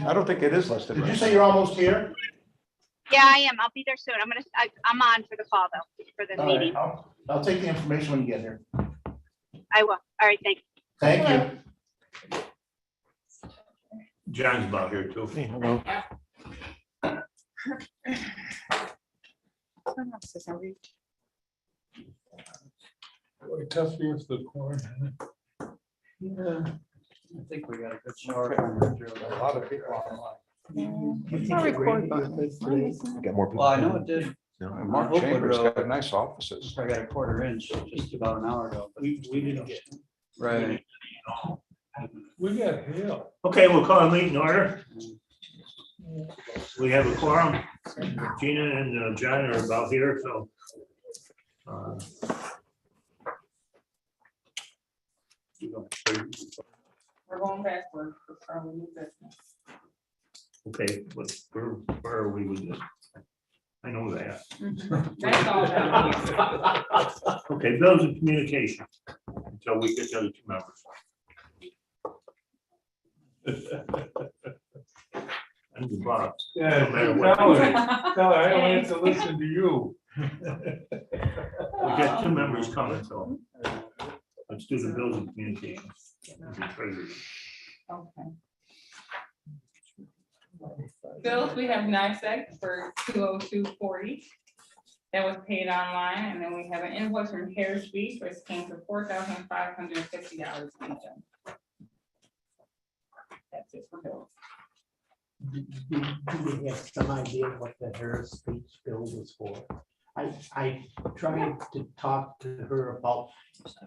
I don't think it is listed. Did you right say now. you're almost here? Yeah, I am. I'll be there soon. I'm on for the call though, for the All right, meeting. I'll take the information when you get here. I will. All right, thanks. Thank you. John's about here too. Hey, hello. Really tough here with the corn. Yeah, I think we got a good shower. A lot of people online. Got more people. Well, I know it did. No, I Mark hope it Chambers will. got nice offices. I got a 1/4 inch just about an hour ago. but- We didn't get. Right. We got hail. Okay, we'll call a meeting order. We have a quorum. Gina and John are about here, so. We're going backward for probably new business. Okay, where are we with this? I know that. That's all down here. Okay, bills and communication until we get the other two members. I'm the boss. Yeah, No matter what. tell her, I don't have to listen to you. We got two members coming, so let's do the bills and communication. Okay. Bills, we have NICEAG for 202.40. That was paid online, and then we have an invoice from Harris Beach, which came for $4,550. That's it for bills. Do we have some idea what the Harris Speech bill was for? I tried to talk to her about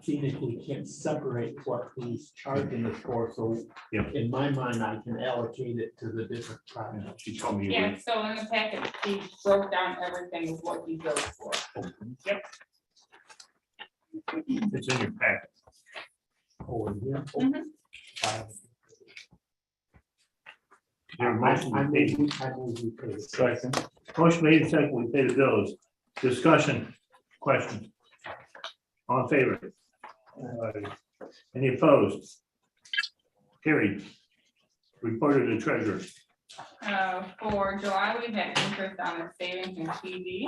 seeing if we can separate what he's charging us for, so Yep. in my mind, I can allocate it to the different projects. She told me. Yeah, so in the packet, he broke down everything with what he billed for. Yep. It's in your packet. Oh, yeah. Mhm. Is there a motion to pay? We pay. Second. Motion made second, we pay the bills. Discussion, question. All in favor? Any opposed? Carried. Reported to treasurer. For July, we had interest on the savings and TV.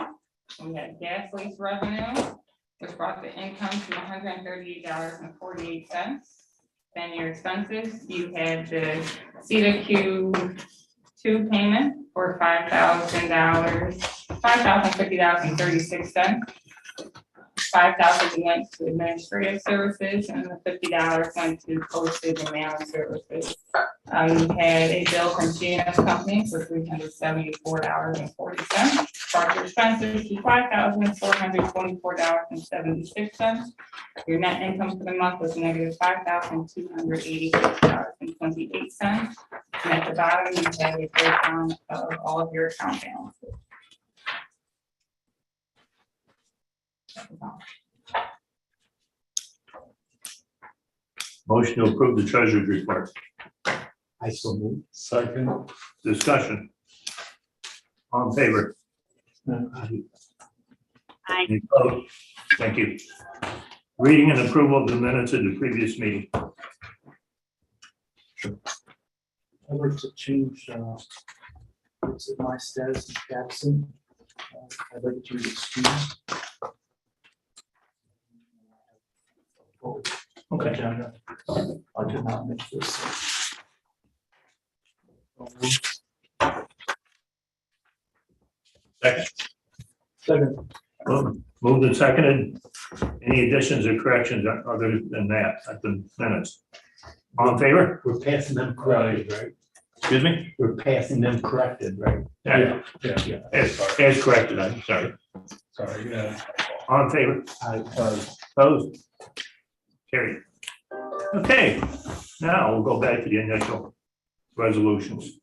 We had gas lease revenue, which brought the income to $138.48. Then your expenses, you had the CETA Q2 payment for $5,050.36. 5,000 went to administrative services, and the $50 went to postage and mailing services. You had a bill from GNS Company for $374.40. Brought your expenses to $5,424.76. Your net income for the month was negative $5,286.28. And at the bottom, you have a breakdown of all of your account balances. Motion to approve the treasurer's report. I so move. Second. Discussion. All in favor? I- Aye. Any opposed? Thank you. Reading and approval of the minutes of the previous meeting. I'd like to change, it's in my status as absent. I'd like to excuse. Okay. Agenda. I did not make this. Second. Second. Moved and seconded. Any additions or corrections other than that at the minutes? All in favor? We're passing them corrected, right? Excuse me? We're passing them corrected, right? Yeah, Yeah. as corrected, I'm sorry. Sorry, yeah. All in favor? Opposed? Carried. Okay, now we'll go back to the initial resolutions.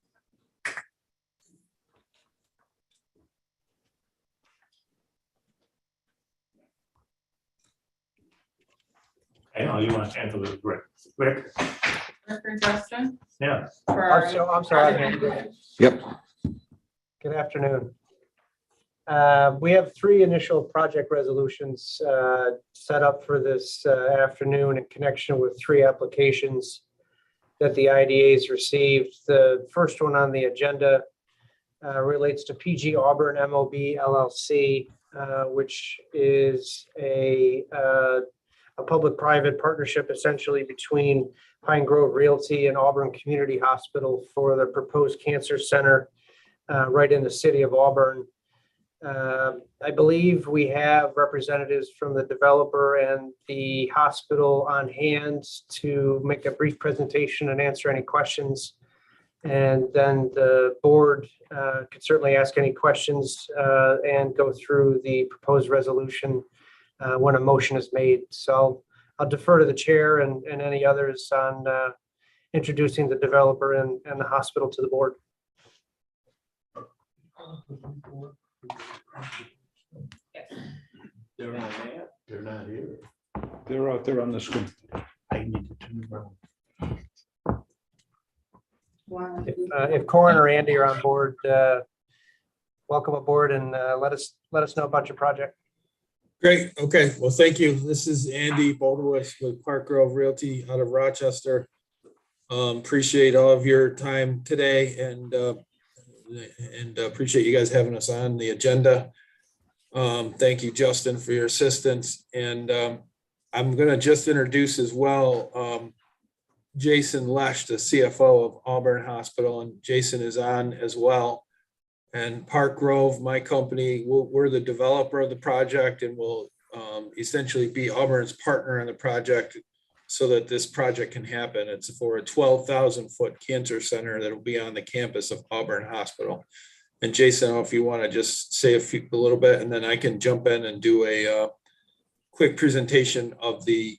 Okay, now you want to handle it, Rick? Rick? Record Justin? Yeah. I'm sorry. Yep. Good afternoon. We have 3 initial project resolutions set up for this afternoon in connection with 3 applications that the IDA's received. The first one on the agenda relates to PG Auburn MOB LLC, which is a public-private partnership essentially between Pine Grove Realty and Auburn Community Hospital for the proposed cancer center right in the city of Auburn. I believe we have representatives from the developer and the hospital on hand to make a brief presentation and answer any questions. And then the board could certainly ask any questions and go through the proposed resolution when a motion is made. So I'll defer to the chair and any others on introducing the developer and the hospital to the board. They're not there. They're not here. They're out there on the screen. I need to turn around. If Corin or Andy are on board, welcome aboard and let us know about your project. Great. Okay. Well, thank you. This is Andy Boldowitz with Park Grove Realty out of Rochester. Appreciate all of your time today and appreciate you guys having us on the agenda. Thank you, Justin, for your assistance. And I'm going to just introduce as well Jason Lesh, the CFO of Auburn Hospital, and Jason is on as well. And Park Grove, my company, we're the developer of the project and will essentially be Auburn's partner on the project so that this project can happen. It's for a 12,000-foot cancer center that will be on the campus of Auburn Hospital. And Jason, I don't know if you want to just say a little bit, and then I can jump in and do a quick presentation of the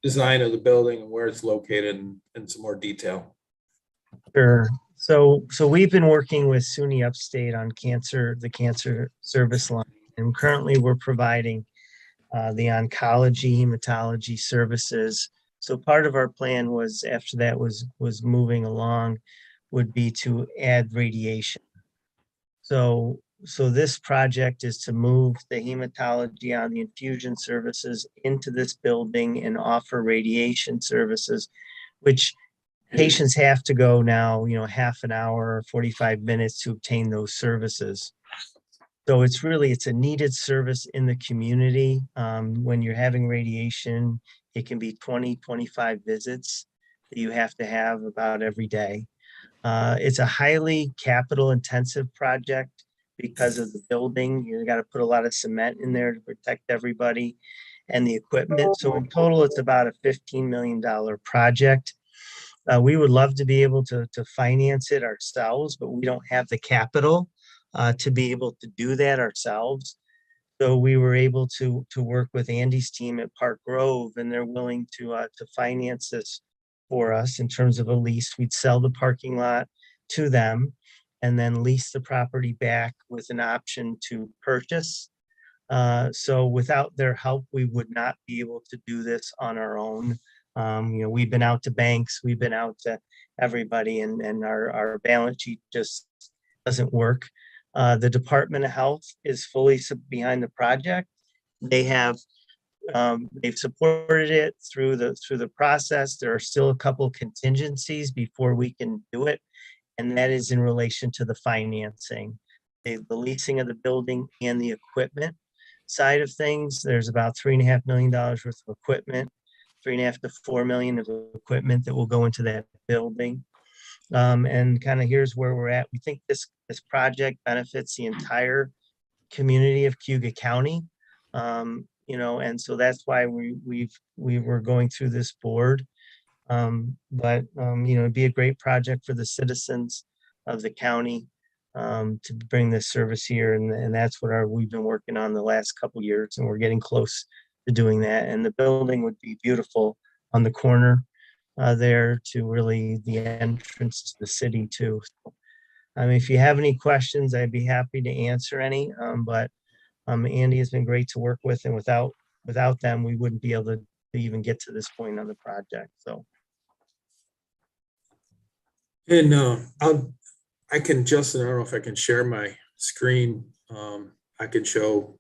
design of the building and where it's located and some more detail. Sure. So we've been working with SUNY Upstate on the cancer service line, and currently we're providing the oncology, hematology services. So part of our plan was, after that was moving along, would be to add radiation. So this project is to move the hematology on the infusion services into this building and offer radiation services, which patients have to go now, half an hour or 45 minutes to obtain those services. So it's a needed service in the community. When you're having radiation, it can be 20, 25 visits that you have to have about every day. It's a highly capital intensive project because of the building. You got to put a lot of cement in there to protect everybody and the equipment. So in total, it's about a $15 million project. We would love to be able to finance it ourselves, but we don't have the capital to be able to do that ourselves. So we were able to work with Andy's team at Park Grove, and they're willing to finance this for us in terms of a lease. We'd sell the parking lot to them and then lease the property back with an option to purchase. So without their help, we would not be able to do this on our own. We've been out to banks, we've been out to everybody, and our balance sheet just doesn't work. The Department of Health is fully behind the project. They've supported it through the process. There are still a couple contingencies before we can do it, and that is in relation to the financing, the leasing of the building and the equipment side of things. There's about $3.5 million worth of equipment, 3.5 to 4 million of equipment that will go into that building. And kind of here's where we're at. We think this project benefits the entire community of Cayuga County. And so that's why we were going through this board. It'd be a great project for the citizens of the county to bring this service here. And that's what we've been working on the last couple of years, and we're getting close to doing that. And the building would be beautiful on the corner there to really the entrance to the city too. So, if you have any questions, I'd be happy to answer any. Andy has been great to work with, and without them, we wouldn't be able to even get to this point on the project. So. And Justin, I don't know if I can share my screen. I can show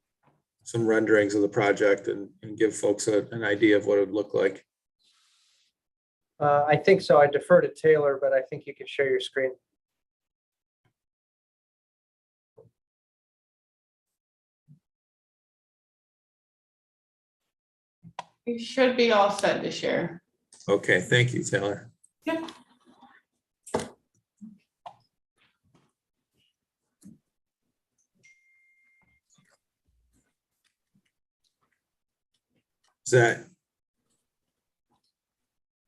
some renderings of the project and give folks an idea of what it would look like. I think so. I defer to Taylor, but I think you can share your screen. You should be all set to share. Okay, thank you, Taylor. Yep. Is that?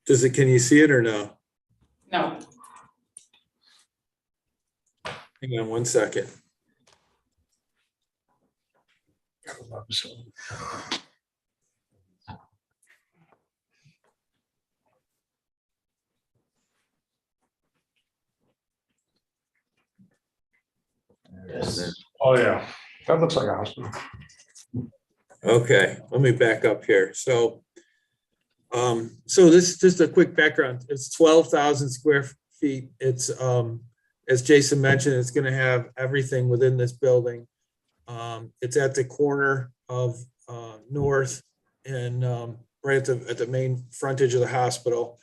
Does it, can you see it or no? No, Hang on one second. Oh, yeah, that looks like a hospital. Okay, let me back up here. So this, just a quick background. It's 12,000 square feet. It's, as Jason mentioned, it's gonna have everything within this building. It's at the corner of North and right at the main frontage of the hospital.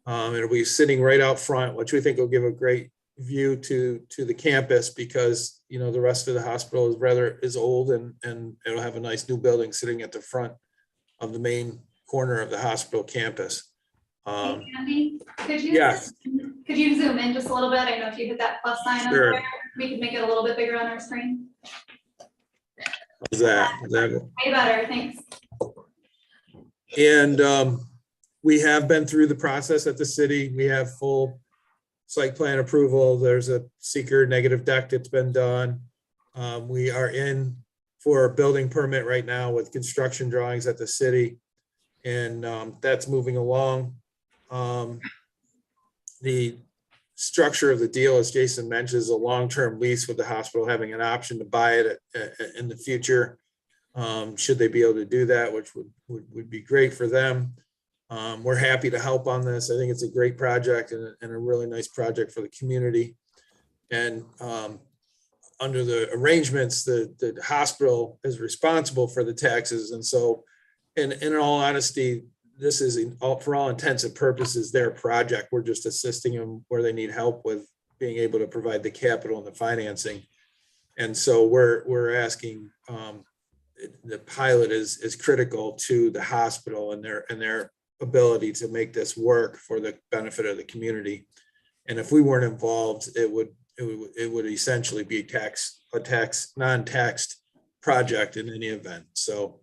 It'll be sitting right out front, which we think will give a great view to the campus because, you know, the rest of the hospital is old and it'll have a nice new building sitting at the front of the main corner of the hospital campus. Hey, Andy, Yes. could you zoom in just a little bit? I know if you hit that plus sign up Sure. there, we could make it a little bit bigger on our screen. Is that Way better, thanks. and we have been through the process at the city. We have full site plan approval. There's a seeker negative deck that's been done. We are in for a building permit right now with construction drawings at the city. And that's moving along. The structure of the deal, as Jason mentioned, is a long-term lease with the hospital, having an option to buy it in the future. Should they be able to do that, which would be great for them. We're happy to help on this. I think it's a great project and a really nice project for the community. And under the arrangements, the hospital is responsible for the taxes. And so, in all honesty, this is for all intents and purposes their project. We're just assisting them where they need help with being able to provide the capital and the financing. And so we're asking, the pilot is critical to the hospital and their ability to make this work for the benefit of the community. And if we weren't involved, it would essentially be a non-taxed project in any event. So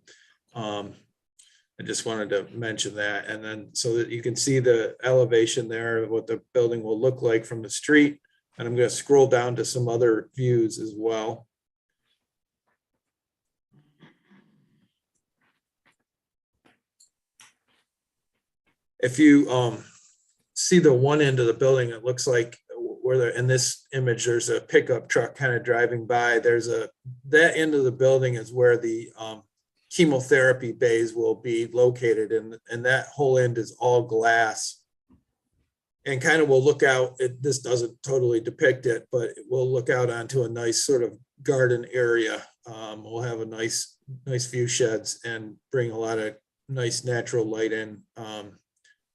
I just wanted to mention that. And then so that you can see the elevation there of what the building will look like from the street. And I'm going to scroll down to some other views as well. If you see the one end of the building, it looks like where there in this image, there's a pickup truck kind of driving by. That end of the building is where the chemotherapy bays will be located, and that whole end is all glass. And kind of we'll look out, this doesn't totally depict it, but we'll look out onto a nice sort of garden area. We'll have a nice view sheds and bring a lot of nice natural light in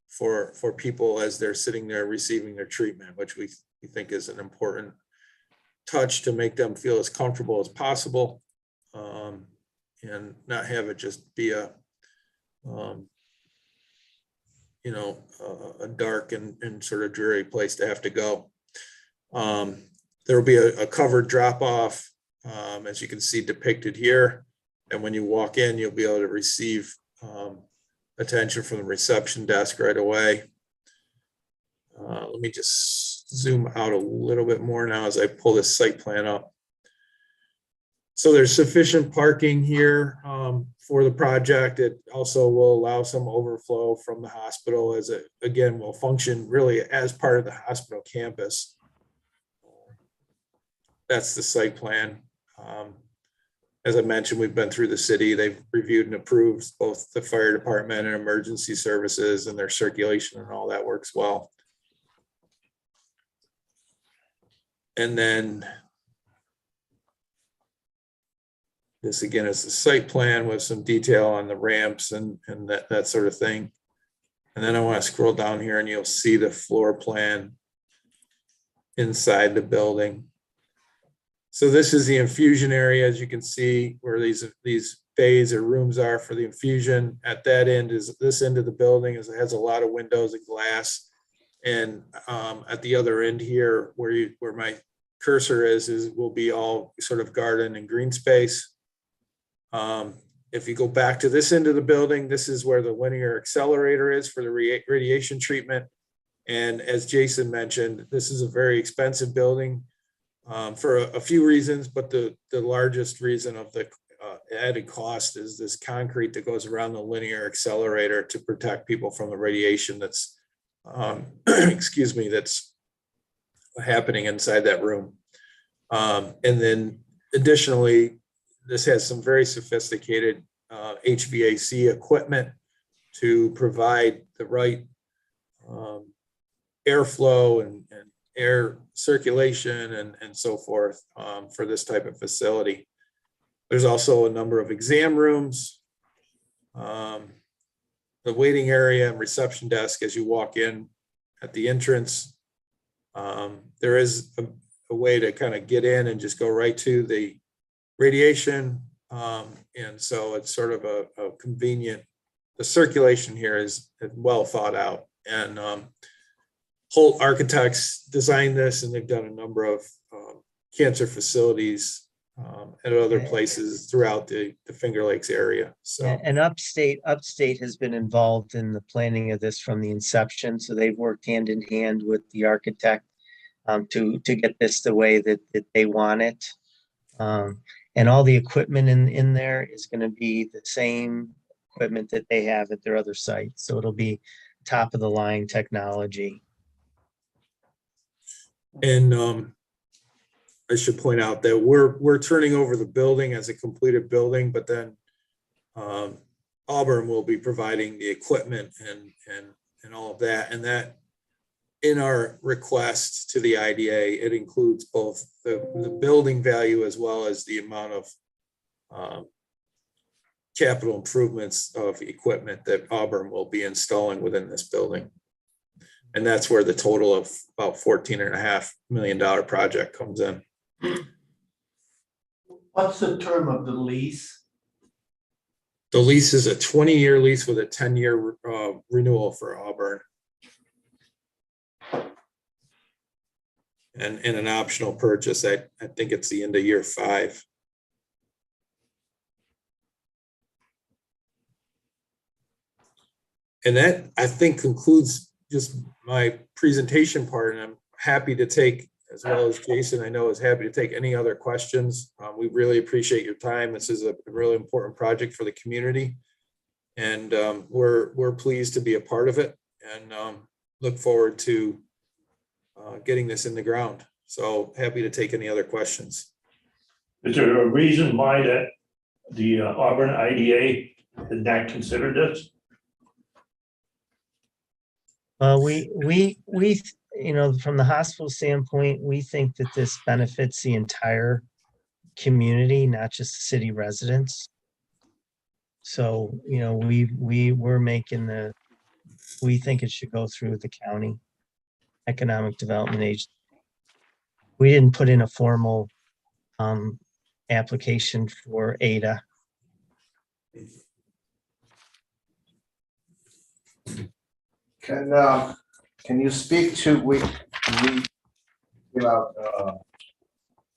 for people as they're sitting there receiving their treatment, which we think is an important touch to make them feel as comfortable as possible. And not have it just be a dark and sort of dreary place to have to go. There will be a covered drop off, as you can see depicted here. And when you walk in, you'll be able to receive attention from the reception desk right away. Let me just zoom out a little bit more now as I pull this site plan up. So there's sufficient parking here for the project. It also will allow some overflow from the hospital as it, again, will function really as part of the hospital campus. That's the site plan. As I mentioned, we've been through the city. They've reviewed and approved both the fire department and emergency services, and their circulation and all that works well. And then this again is the site plan with some detail on the ramps and that sort of thing. And then I want to scroll down here and you'll see the floor plan inside the building. So this is the infusion area, as you can see, where these bays or rooms are for the infusion. At that end is this end of the building it has a lot of windows and glass. And at the other end here, where my cursor is will be all sort of garden and green space. If you go back to this end of the building, this is where the linear accelerator is for the radiation treatment. And as Jason mentioned, this is a very expensive building for a few reasons, but the largest reason of the added cost is this concrete that goes around the linear accelerator to protect people from the radiation that's, excuse me, that's happening inside that room. And then additionally, this has some very sophisticated HVAC equipment to provide the right airflow and air circulation and so forth for this type of facility. There's also a number of exam rooms, the waiting area and reception desk as you walk in at the entrance. There is a way to kind of get in and just go right to the radiation. And so it's sort of a convenient, the circulation here is well thought out. And Holt Architects designed this, and they've done a number of cancer facilities at other places throughout the Finger Lakes area. So, And Upstate has been involved in the planning of this from the inception. So they've worked hand in hand with the architect to get this the way that they want it. And all the equipment in there is going to be the same equipment that they have at their other sites. So it'll be top of the line technology. and I should point out that we're turning over the building as a completed building, but then Auburn will be providing the equipment and all of that. And that in our request to the IDA, it includes both the building value as well as the amount of capital improvements of equipment that Auburn will be installing within this building. And that's where the total of about $14.5 million project comes in. What's the term of the lease? The lease is a 20-year lease with a 10-year renewal for Auburn. And an optional purchase. I think it's the end of year 5. And that, I think, concludes just my presentation part. And I'm happy to take, as well as Jason, I know is happy to take any other questions. We really appreciate your time. This is a really important project for the community. And we're pleased to be a part of it and look forward to getting this in the ground. So happy to take any other questions. Is there a reason why that the Auburn IDA had not considered this? We you know, from the hospital standpoint, we think that this benefits the entire community, not just the city residents. So, you know, we're making we think it should go through the county economic development agency. We didn't put in a formal application for ADA. Can you speak to, we give out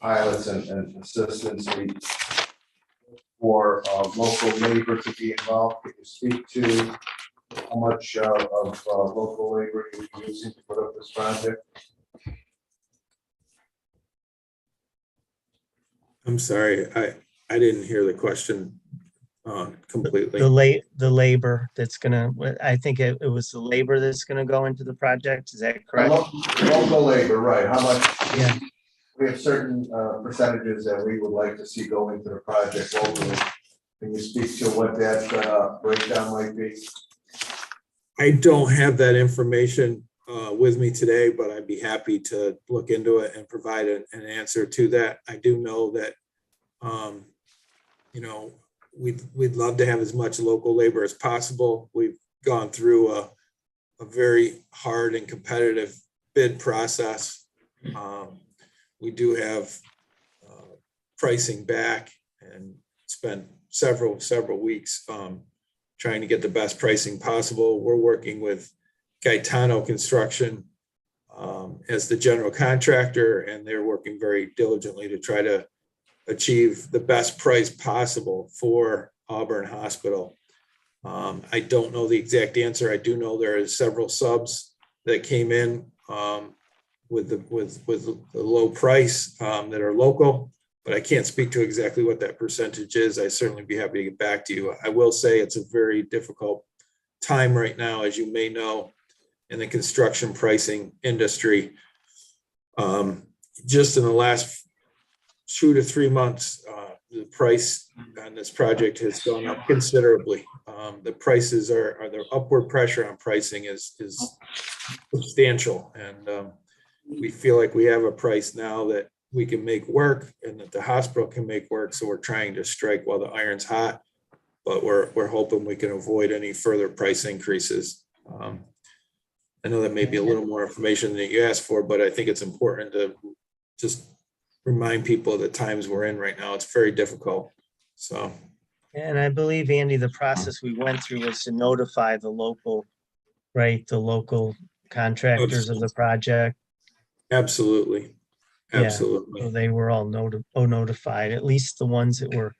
pilots and assistance for local labor to be involved? Can you speak to how much of local labor you're using to put up this project? I'm sorry, I didn't hear the question completely. The labor that's gonna, I think it was the labor that's gonna go into the project. Is that correct? Local labor, right? How much? Yeah. We have certain percentages that we would like to see go into the project locally. Can you speak to what that breakdown might be? I don't have that information with me today, but I'd be happy to look into it and provide an answer to that. I do know that, you know, we'd love to have as much local labor as possible. We've gone through a very hard and competitive bid process. We do have pricing back and spent several weeks trying to get the best pricing possible. We're working with Gaetano Construction as the general contractor, and they're working very diligently to try to achieve the best price possible for Auburn Hospital. I don't know the exact answer. I do know there are several subs that came in with the low price that are local, but I can't speak to exactly what that percentage is. I'd certainly be happy to get back to you. I will say it's a very difficult time right now, as you may know, in the construction pricing industry. Just in the last 2 to 3 months, the price on this project has gone up considerably. The prices the upward pressure on pricing is substantial. And we feel like we have a price now that we can make work and that the hospital can make work. So we're trying to strike while the iron's hot, but we're hoping we can avoid any further price increases. I know that may be a little more information than you asked for, but I think it's important to just remind people of the times we're in right now. It's very difficult. So. And I believe, Andy, the process we went through was to notify the local, right, the local contractors of the project. Absolutely. Absolutely. Yeah, so they were all notified, at least the ones that were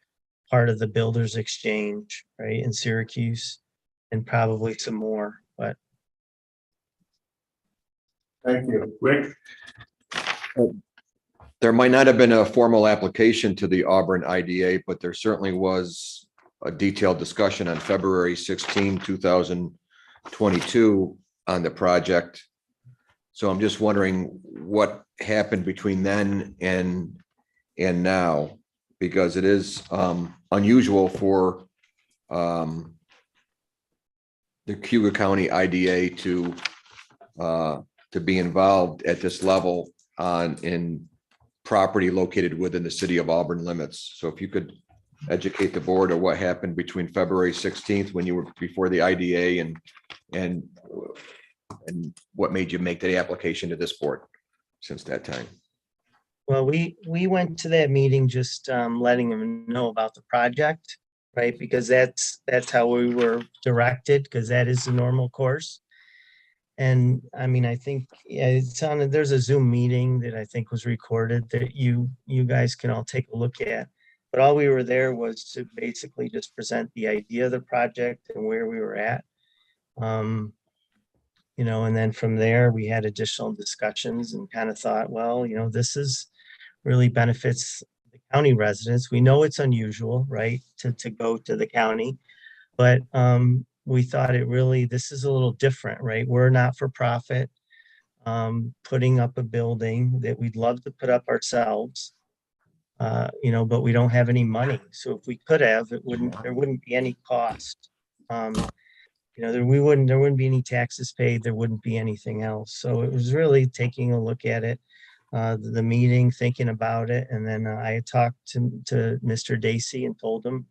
part of the builders exchange, right, in Syracuse, and probably some more, but. Thank you. Rick? There might not have been a formal application to the Auburn IDA, but there certainly was a detailed discussion on February 16, 2022 on the project. So I'm just wondering what happened between then and now, because it is unusual for the Cuba County IDA to be involved at this level in property located within the city of Auburn limits. So if you could educate the board of what happened between February 16th when you were before the IDA and what made you make the application to this board since that time. Well, we went to that meeting just letting them know about the project, right? Because that's how we were directed, because that is the normal course. And I mean, I think there's a Zoom meeting that I think was recorded that you guys can all take a look at. But all we were there was to basically just present the idea of the project and where we were at. You know, and then from there we had additional discussions and kind of thought, well, you know, this is really benefits the county residents. We know it's unusual, right, to go to the county, but we thought this is a little different, right? We're not for profit, putting up a building that we'd love to put up ourselves, you know, but we don't have any money. So if we could have, there wouldn't be any cost. You know, there wouldn't be any taxes paid. There wouldn't be anything else. So it was really taking a look at it, the meeting, thinking about it. And then I talked to Mr. Dacey and told him,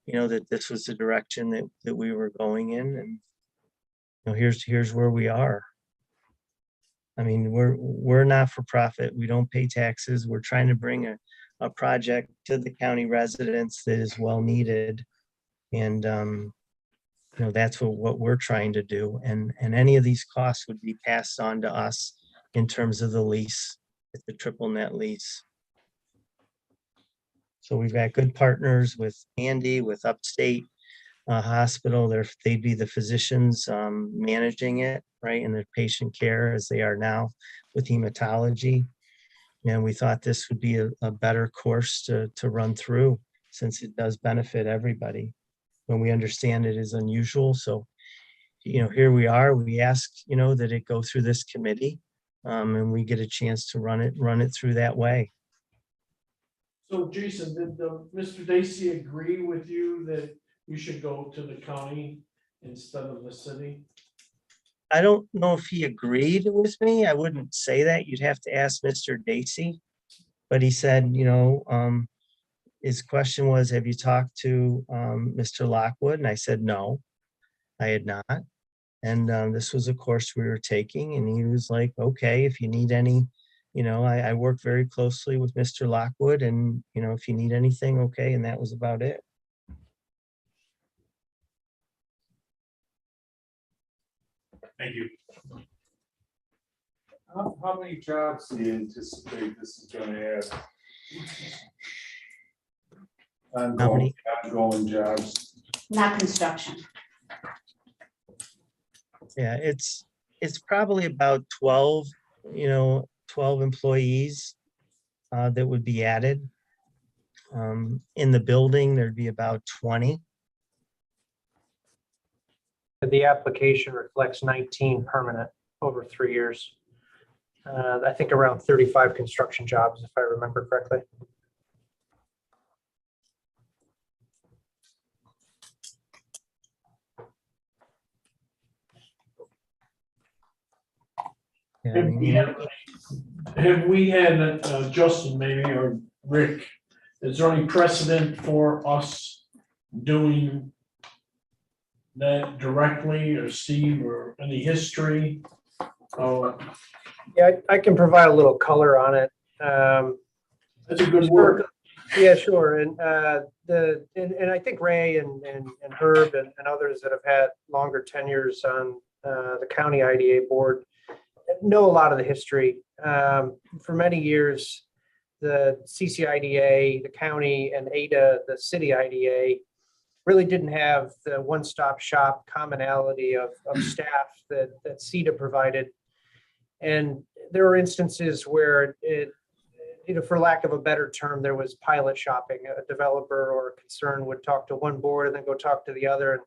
you know, that this was the direction that we were going in, and you know, here's where we are. I mean, we're not for profit. We don't pay taxes. We're trying to bring a project to the county residents that is well needed, and you know, that's what we're trying to do. And any of these costs would be passed on to us in terms of the lease, it's a triple net lease. So we've got good partners with Andy, with Upstate Hospital. They'd be the physicians managing it, right, in the patient care as they are now with hematology. And we thought this would be a better course to run through, since it does benefit everybody. When we understand it is unusual. So, you know, here we are. We asked, you know, that it go through this committee, and we get a chance to run it through that way. So Jason, did Mr. Dacey agree with you that you should go to the county instead of the city? I don't know if he agreed with me. I wouldn't say that. You'd have to ask Mr. Dacey. But he said, you know, his question was, have you talked to Mr. Lockwood? And I said, no, I had not. And this was a course we were taking, and he was like, okay, if you need any, I work very closely with Mr. Lockwood, and, if you need anything, okay, and that was about it. Thank you. How many jobs do you anticipate this is gonna add? How many? Ongoing jobs. Not construction. Yeah, it's probably about 12, 12 employees that would be added. In the building, there'd be about 20. The application reflects 19 permanent over 3 years. I think around 35 construction jobs, if I remember correctly. Yeah, I mean, Have we had, Justin maybe, or Rick, is there any precedent for us doing that directly, or Steve, or any history? Oh, Yeah, I can provide a little color on it. that's a good word. Yeah, sure. And and I think Ray and Herb and others that have had longer tenures on the county IDA board know a lot of the history. For many years, the CCIDA, the county, and ADA, the city IDA, really didn't have the one-stop shop commonality of staff that CCIDA provided. And there were instances where it, for lack of a better term, there was pilot shopping. A developer or a concern would talk to one board and then go talk to the other and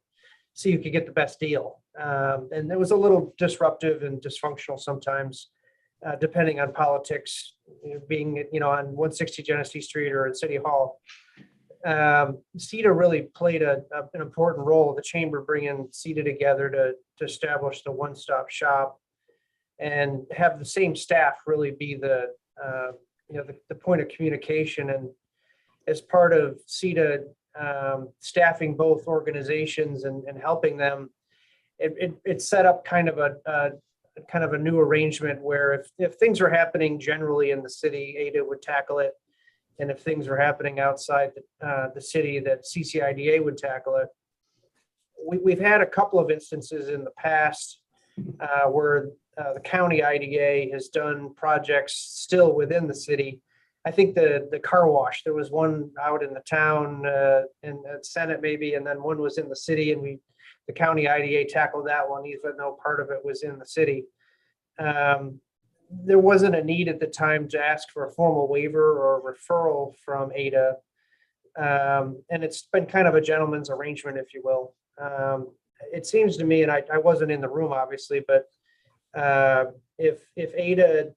see who could get the best deal. And it was a little disruptive and dysfunctional sometimes, depending on politics, being, on 160 Genesee Street or in City Hall. CCIDA really played an important role, the chamber bringing CCIDA together to establish the one-stop shop and have the same staff really be the point of communication. And as part of CCIDA staffing both organizations and helping them, it set up kind of a new arrangement where if things are happening generally in the city, ADA would tackle it. And if things are happening outside the city, that CCIDA would tackle it. We've had a couple of instances in the past where the county IDA has done projects still within the city. I think the car wash, there was one out in the town in Senate maybe, and then one was in the city, and the county IDA tackled that one, even though part of it was in the city. There wasn't a need at the time to ask for a formal waiver or referral from ADA. And it's been kind of a gentleman's arrangement, if you will. It seems to me, and I wasn't in the room obviously, but if ADA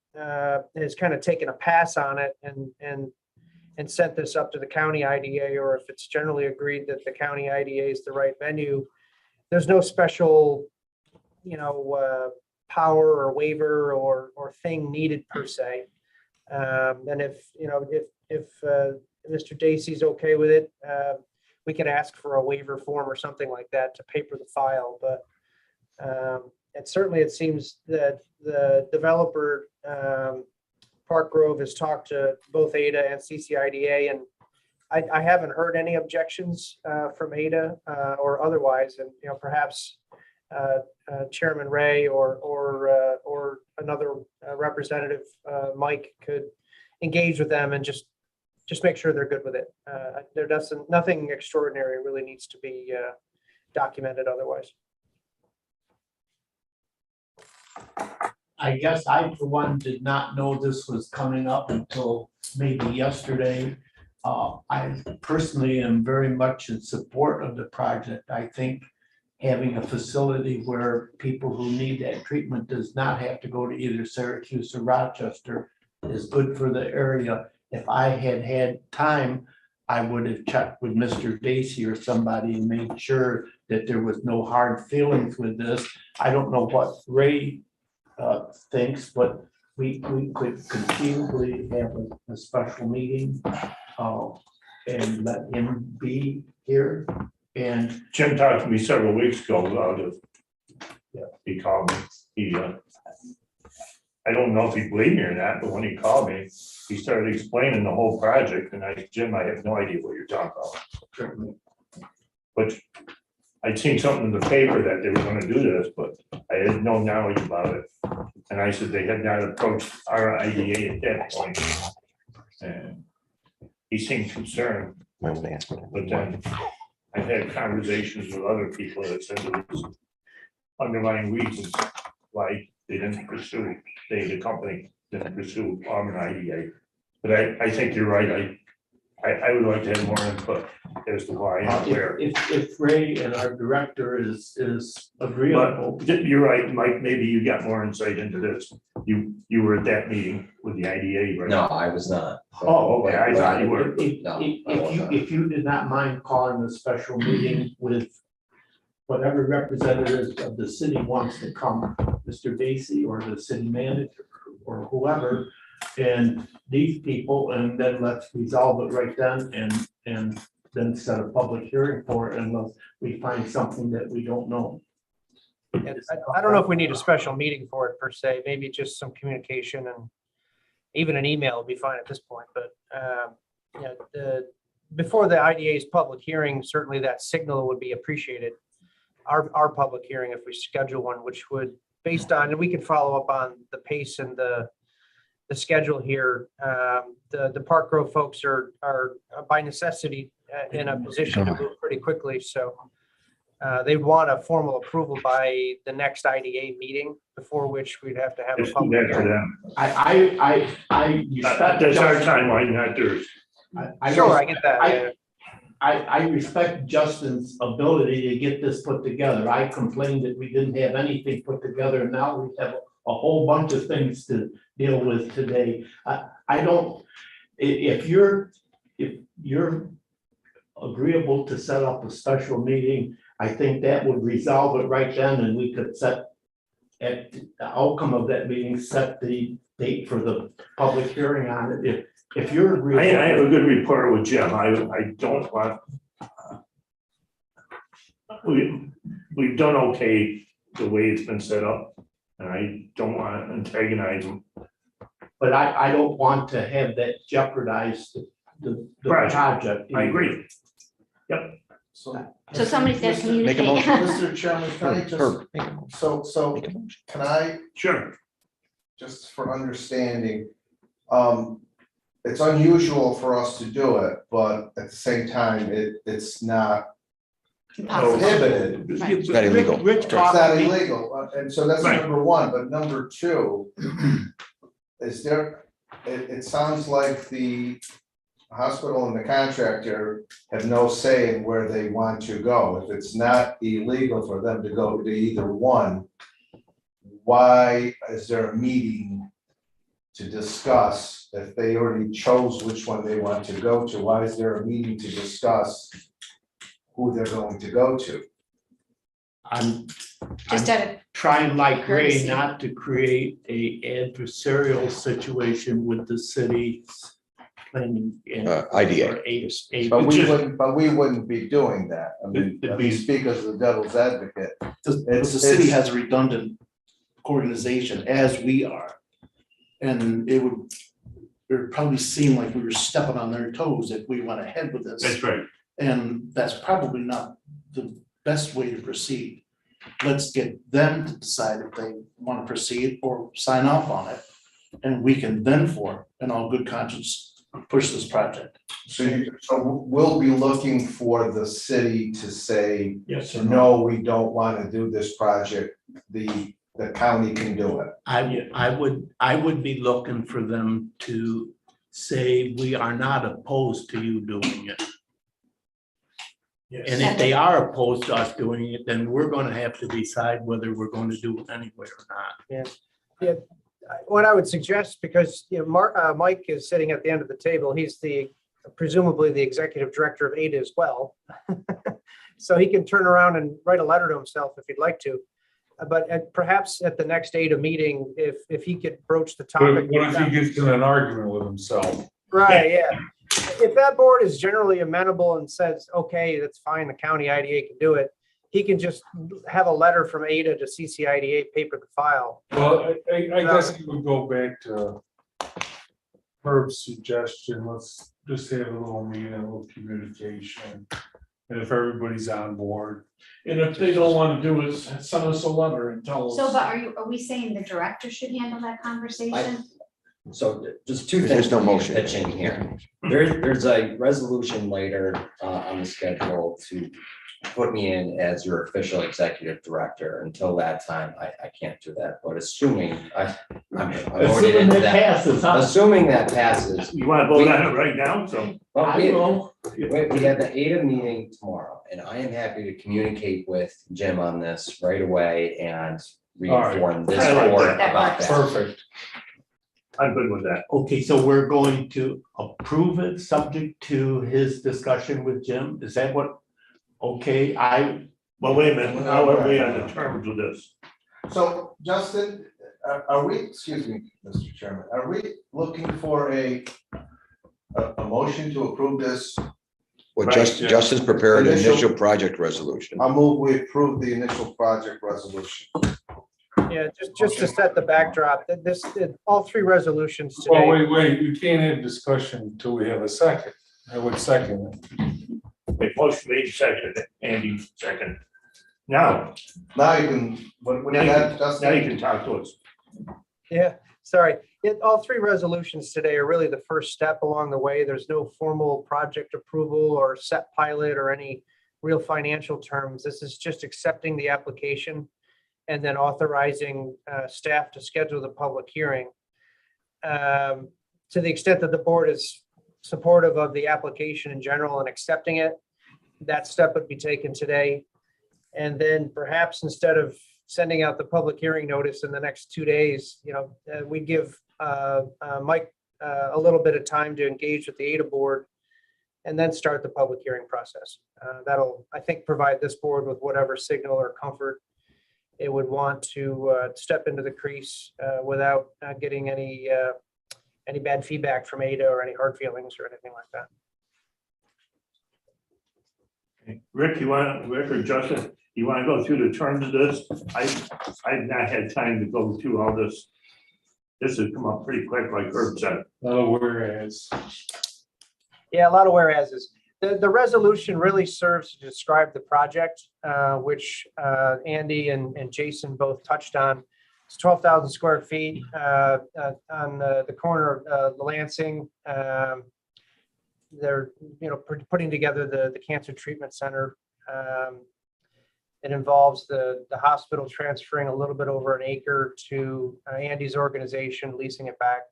has kind of taken a pass on it and sent this up to the county IDA, or if it's generally agreed that the county IDA is the right venue, there's no special, power or waiver or thing needed per se. And if Mr. Dacey's okay with it, we could ask for a waiver form or something like that to paper the file. But and certainly it seems that the developer, Park Grove, has talked to both ADA and CCIDA, and I haven't heard any objections from ADA or otherwise. And perhaps Chairman Ray or another representative, Mike, could engage with them and just make sure they're good with it. There doesn't, nothing extraordinary really needs to be documented otherwise. I guess I, for one, did not know this was coming up until maybe yesterday. I personally am very much in support of the project. I think having a facility where people who need that treatment does not have to go to either Syracuse or Rochester is good for the area. If I had had time, I would have checked with Mr. Dacey or somebody and made sure that there was no hard feelings with this. I don't know what Ray thinks, but we could conceivably have a special meeting and let him be here. And Jim talked to me several weeks ago He called me. I don't know if he believed me or not, but when he called me, he started explaining the whole project, and Jim, I have no idea what you're talking about. But I'd seen something in the paper that they were gonna do this, but I had no knowledge about it. And I said they had not approached our IDA at that point. And he seemed concerned, but then I've had conversations with other people that said there was underlying reasons why they didn't pursue, the company didn't pursue Auburn IDA. But I think you're right. I would like to have more input as to why and where. If Ray and our director is agreeable. But you're right, Mike, maybe you got more insight into this. You were at that meeting with the IDA, right? No, I was not. Oh, okay, I thought you were. If you did not mind calling a special meeting with whatever representatives of the city wants to come, Mr. Basie or the city manager or whoever, and these people, and then let's resolve it right then and then set a public hearing for it unless we find something that we don't know. I don't know if we need a special meeting for it per se, maybe just some communication, and even an email would be fine at this point, but before the IDA's public hearing, certainly that signal would be appreciated. Our public hearing, if we schedule one, which would, based on, and we could follow up on the pace and the schedule here. The Park Grove folks are by necessity in a position to move pretty quickly, so they want a formal approval by the next IDA meeting, before which we'd have to have a Just do public that for hearing. them. I respect. That's our timeline, not theirs. Sure, I get that. Yeah. I respect Justin's ability to get this put together. I complained that we didn't have anything put together, and now we have a whole bunch of things to deal with today. I don't, if you're agreeable to set up a special meeting, I think that would resolve it right then, and we could set at the outcome of that meeting, set the date for the public hearing on it. If you're agreeable. I have a good rapport with Jim. I don't want. We've done okay the way it's been set up, and I don't want to antagonize him. But I don't want to have that jeopardize the project. I agree. Yep. So somebody's got to Make a communicate. motion. Mr. Chairman, can I just, Herb, make a motion. so Make a motion. can I, Sure. just for understanding, it's unusual for us to do it, but at the same time, it's not prohibited. It's not illegal. Rich It's not talked to me. illegal, and so that's Right. number one, but number two, is there, it sounds like the hospital and the contractor have no say in where they want to go. If it's not illegal for them to go to either one, why is there a meeting to discuss? If they already chose which one they want to go to, why is there a meeting to discuss who they're going to go to? I'm Just out of trying like Ray courtesy. not to create a adversarial situation with the city planning. and- IDA. or a- But we just- wouldn't be doing that. I mean, It'd let be- me speak as the devil's advocate. The city has a redundant organization as we are. And it would probably seem like we were stepping on their toes if we went ahead with this. That's right. And that's probably not the best way to proceed. Let's get them to decide if they want to proceed or sign off on it. And we can then, for in all good conscience, push this project. So we'll be looking for the city to say, Yes. no, we don't want to do this project. The county can do it. I would be looking for them to say, we are not opposed to you doing it. And if they are opposed to us doing it, then we're gonna have to decide whether we're going to do it anyway or not. What I would suggest, because Mike is sitting at the end of the table, he's presumably the executive director of AIDA as well. So he can turn around and write a letter to himself if he'd like to. But perhaps at the next AIDA meeting, if he could broach the topic. What if he gets in an argument with himself? Right, yeah. If that board is generally amenable and says, okay, that's fine, the county IDA can do it, he can just have a letter from Ada to CCIDA, paper the file. Well, I guess I would go back to Herb's suggestion. Let's just have a little meeting, a little communication. And if everybody's on board, and if they don't want to do it, send us a letter and tell us. So, but are we saying the director should handle that conversation? So just two There's things. no for motion. Pitching here. There's a resolution later on the schedule to put me in as your official executive director. Until that time, I can't do that, but assuming I'm already Assuming into that that. passes, huh? Assuming that passes. You wanna vote on it right now, so. Well, I we will. have the ADA meeting tomorrow, and I am happy to communicate with Jim on this right away and reinform this I like board that. about that. Perfect. I'm good with that. Okay, so we're going to approve it subject to his discussion with Jim? Is that what? Okay, Well, wait a minute, now are we on the terms of this? So Justin, are we, excuse me, Mr. Chairman, are we looking for a motion to approve this? Well, Right, Justin's prepared an Initial- initial project resolution. I'll move we approve the initial project resolution. Yeah, just to set the backdrop, that all three resolutions Well, today. wait, you can't have discussion until we have a second. I would second it. Wait, motion made second, Andy second. Now, Now you can, what do now you you got, can, Justin? now you can talk to us. Yeah, sorry. All three resolutions today are really the first step along the way. There's no formal project approval or set pilot or any real financial terms. This is just accepting the application and then authorizing staff to schedule the public hearing. To the extent that the board is supportive of the application in general and accepting it, that step would be taken today. And then perhaps instead of sending out the public hearing notice in the next 2 days, we give Mike a little bit of time to engage with the ADA board and then start the public hearing process. That'll, I think, provide this board with whatever signal or comfort it would want to step into the crease without getting any bad feedback from ADA or any hard feelings or anything like that. Okay. Rick or Justin, you wanna go through the terms of this? I've not had time to go through all this. This has come up pretty quick, like Herb said. Oh, whereas. Yeah, a lot of whereases. The resolution really serves to describe the project, which Andy and Jason both touched on. It's 12,000 square feet on the corner of Lansing. They're putting together the cancer treatment center. It involves the hospital transferring a little bit over an acre to Andy's organization, leasing it back.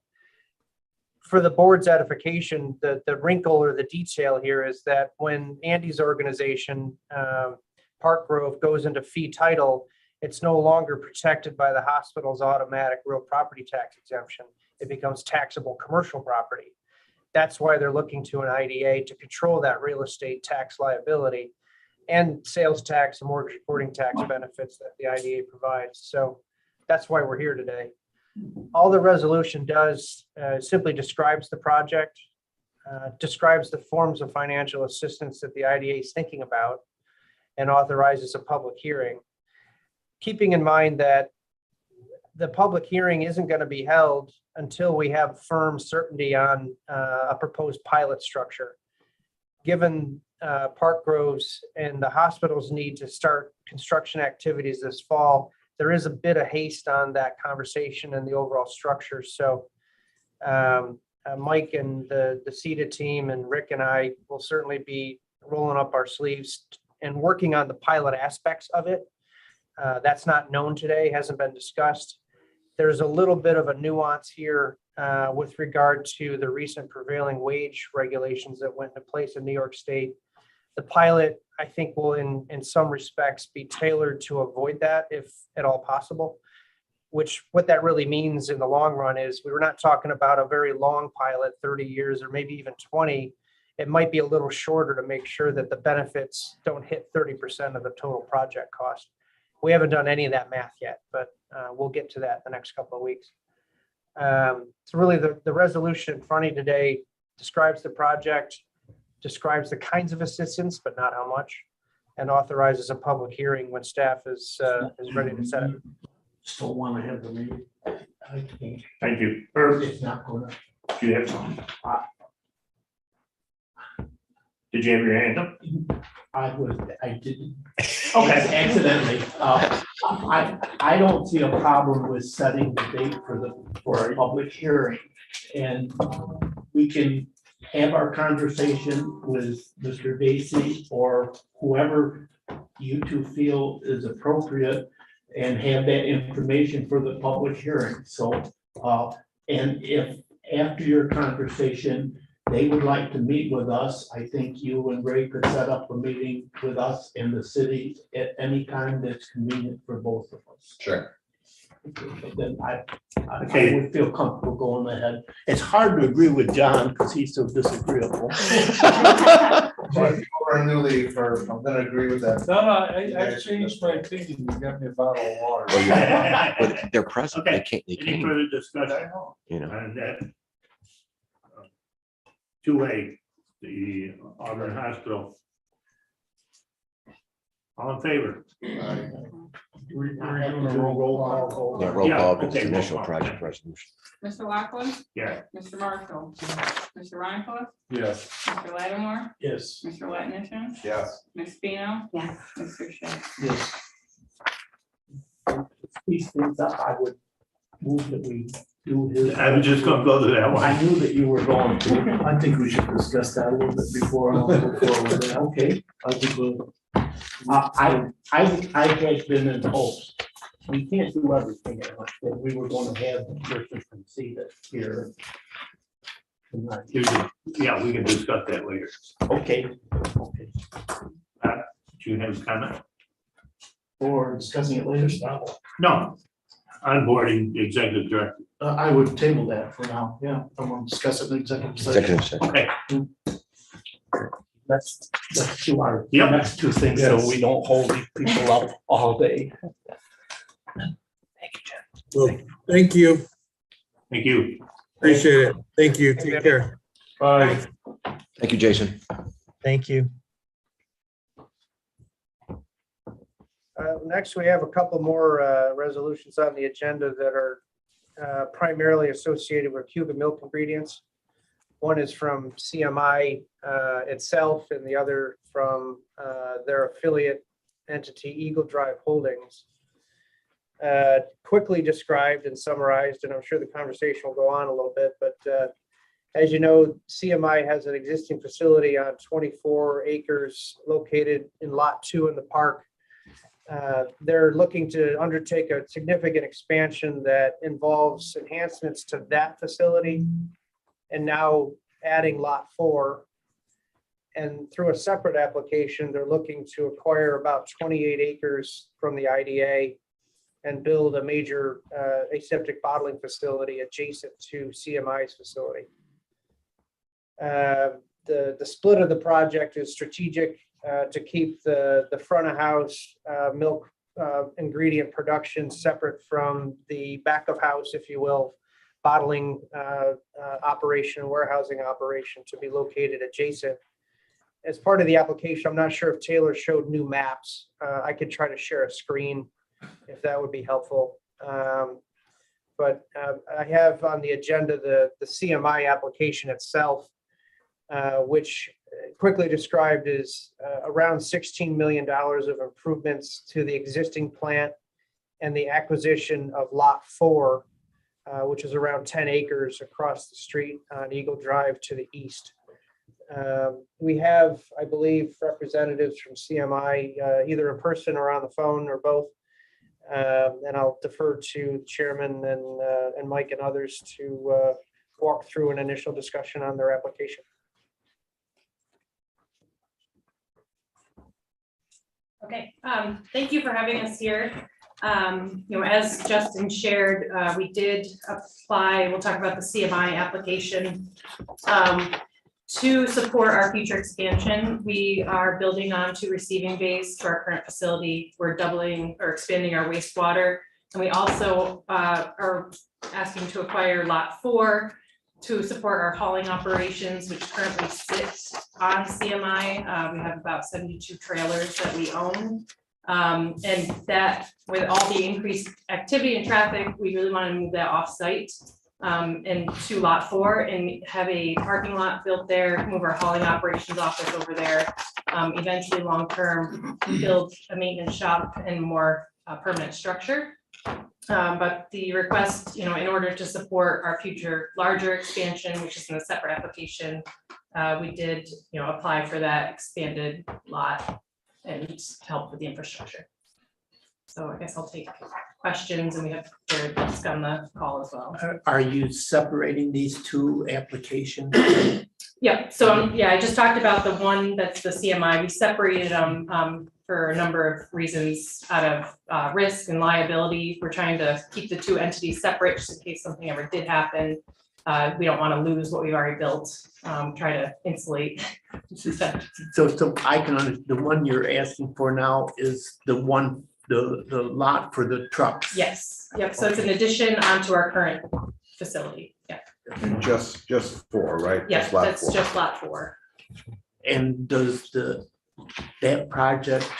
For the board's edification, the wrinkle or the detail here is that when Andy's organization, Park Grove, goes into fee title, it's no longer protected by the hospital's automatic real property tax exemption. It becomes taxable commercial property. That's why they're looking to an IDA to control that real estate tax liability and sales tax and mortgage reporting tax benefits that the IDA provides. So that's why we're here today. All the resolution does simply describes the project, describes the forms of financial assistance that the IDA is thinking about, and authorizes a public hearing. Keeping in mind that the public hearing isn't going to be held until we have firm certainty on a proposed pilot structure. Given Park Grove's and the hospital's need to start construction activities this fall, there is a bit of haste on that conversation and the overall structure. So Mike and the CCIDA team and Rick and I will certainly be rolling up our sleeves and working on the pilot aspects of it. That's not known today, hasn't been discussed. There's a little bit of a nuance here with regard to the recent prevailing wage regulations that went into place in New York State. The pilot, I think, will in some respects be tailored to avoid that if at all possible, which what that really means in the long run is we were not talking about a very long pilot, 30 years or maybe even 20. It might be a little shorter to make sure that the benefits don't hit 30% of the total project cost. We haven't done any of that math yet, but we'll get to that in the next couple of weeks. So really the resolution in front of you today describes the project, describes the kinds of assistance, but not how much, and authorizes a public hearing when staff is ready to set it. Still want to have the meeting. I can't. Thank you. Herb, It's not gonna. do you have something? Did you have your hand up? I didn't. Okay. Accidentally. I don't see a problem with setting the date for a public hearing. And we can have our conversation with Mr. Basie or whoever you two feel is appropriate and have that information for the public hearing. So, and if after your conversation, they would like to meet with us, I think you and Ray could set up a meeting with us in the city at any time that's convenient for both of us. Sure. Then I would feel comfortable going ahead. It's hard to agree with John because he's so disagreeable. But for a new leaf, or I'm gonna agree with that. No, I changed my opinion. You got me a bottle of water. Well, yeah, but they're present, they Okay. can't, they Any can't, further discussion? you know. And that 2A, the Auburn Hospital. All in favor? We're doing a roll call. Yeah, roll Yeah, call, it's okay, roll initial call. project resolution. Mr. Lockwood, Yeah. Mr. Marshall, Mr. Reinfeldt, Yes. Mr. Lattimore, Yes. Mr. Latinishon, Yes. Ms. Spino, Yes. Mr. Shea. Yes. These things up, I would move that we do his. I was just gonna go to that one. I knew that you were going to. I think we should discuss that a little bit before. I'll go forward. Okay, I think we'll. I had been in hopes. We can't do everything at once, but we were going to have the person from CCIDA here tonight. Yeah, we can discuss that later. Okay, okay. Do you have a comment? Or discussing it later. No. Onboarding the executive director. I would table that for now. Yeah, I'm going to discuss it in executive session. Executive session. Okay. Let's do our Yep. next two things so we don't hold these people up all day. Well, thank you. Thank you. Appreciate it. Thank you. Take care. Bye. Thank you, Jason. Thank you. Next, we have a couple more resolutions on the agenda that are primarily associated with Cuba milk ingredients. One is from CMI itself and the other from their affiliate entity, Eagle Drive Holdings. Quickly described and summarized, and I'm sure the conversation will go on a little bit, but as you know, CMI has an existing facility on 24 acres located in Lot 2 in the park. They're looking to undertake a significant expansion that involves enhancements to that facility and now adding Lot 4. And through a separate application, they're looking to acquire about 28 acres from the IDA and build a major aseptic bottling facility adjacent to CMI's facility. The split of the project is strategic to keep the front of house milk ingredient production separate from the back of house, if you will, bottling operation, warehousing operation to be located adjacent. As part of the application, I'm not sure if Taylor showed new maps. I could try to share a screen if that would be helpful. But I have on the agenda the CMI application itself, which quickly described is around $16 million of improvements to the existing plant and the acquisition of Lot 4, which is around 10 acres across the street on Eagle Drive to the east. We have, I believe, representatives from CMI either in person or on the phone or both. And I'll defer to Chairman and Mike and others to walk through an initial discussion on their application. Okay, thank you for having us here. As Justin shared, we did apply, we'll talk about the CMI application to support our future expansion. We are building on to receiving base to our current facility. We're doubling or expanding our wastewater. And we also are asking to acquire Lot 4, to support our hauling operations, which currently sit on CMI. We have about 72 trailers that we own. And that, with all the increased activity and traffic, we really want to move that off-site and to lot 4 and have a parking lot built there, move our hauling operations office over there. Eventually, long-term, build a maintenance shop and more permanent structure. But the request, in order to support our future larger expansion, which is in a separate application, we did, apply for that expanded lot and to help with the infrastructure. So I guess I'll take questions, and we have Jared Lusk on the call as well. Are you separating these two applications? Yeah, so I just talked about the one that's the CMI. We separated them for a number of reasons out of risk and liability. We're trying to keep the two entities separate just in case something ever did happen. We don't want to lose what we've already built, try to insulate. So I can, the one you're asking for now is the one, the lot for the trucks? Yes, yep, so it's an addition onto our current facility, yeah. And just 4, right? Yeah, Just lot that's 4. just lot 4. And does that project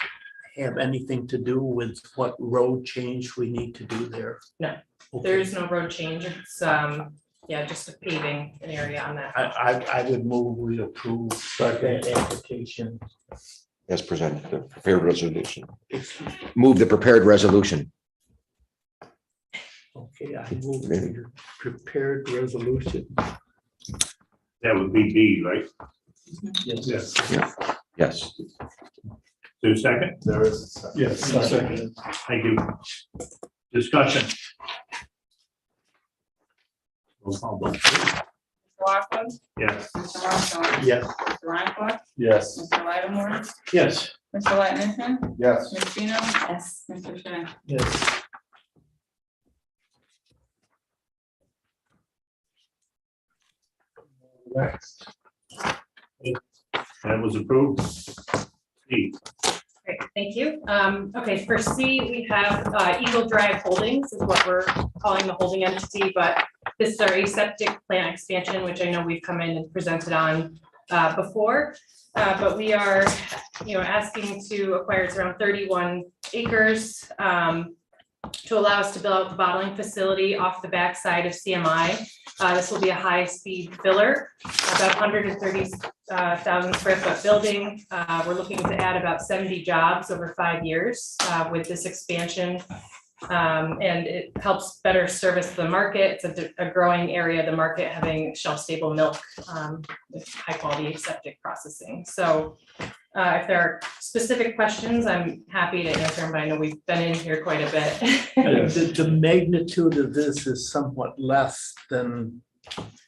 have anything to do with what road change we need to do there? No, Okay. there is no road change. It's just a paving area on that. I would move we approve that application. As presented, the prepared resolution. Move the prepared resolution. Okay, I move your prepared resolution. That would be B, right? Yes. Yes. So second? There is a second. Yes. Second. Thank you. Discussion. Roll call vote. Mr. Watson? Yes. Mr. Marshall? Yes. Mr. Reinfeldt? Yes. Mr. Lattimore? Yes. Mr. Latinishton? Yes. Ms. Gino? Yes. Mr. Shea? Yes. Next. That was approved. C. Great, thank you. Okay, for C, we have Eagle Drive Holdings is what we're calling the holding entity, but this is our aseptic plant expansion, which I know we've come in and presented on before. But we are, asking to acquire, it's around 31 acres to allow us to build out the bottling facility off the backside of CMI. This will be a high-speed filler, about 130,000 square foot building. We're looking to add about 70 jobs over 5 years with this expansion. And it helps better service the market. It's a growing area of the market, having shelf-stable milk with high-quality aseptic processing. So if there are specific questions, I'm happy to answer them, but I know we've been in here quite a bit. The magnitude of this is somewhat less than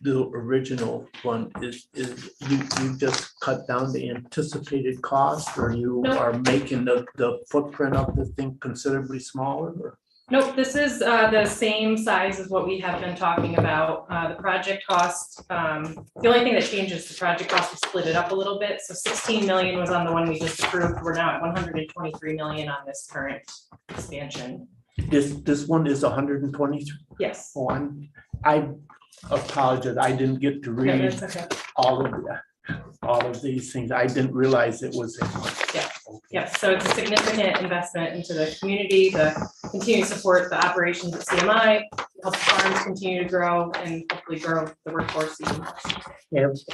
the original one. Is you just cut down the anticipated cost, or you Nope. are making the footprint of the thing considerably smaller? Or? Nope, this is the same size as what we have been talking about. The project cost, the only thing that changes the project cost, we split it up a little bit. So 16 million was on the one we just approved. We're now at 123 million on this current expansion. This one is 123. Yes. Oh, I apologize. I didn't get to No, read that's okay. all of these things. I didn't realize it was. Yeah, so it's a significant investment into the community to continue to support the operations at CMI, help farms continue to grow and hopefully grow the workforce even more.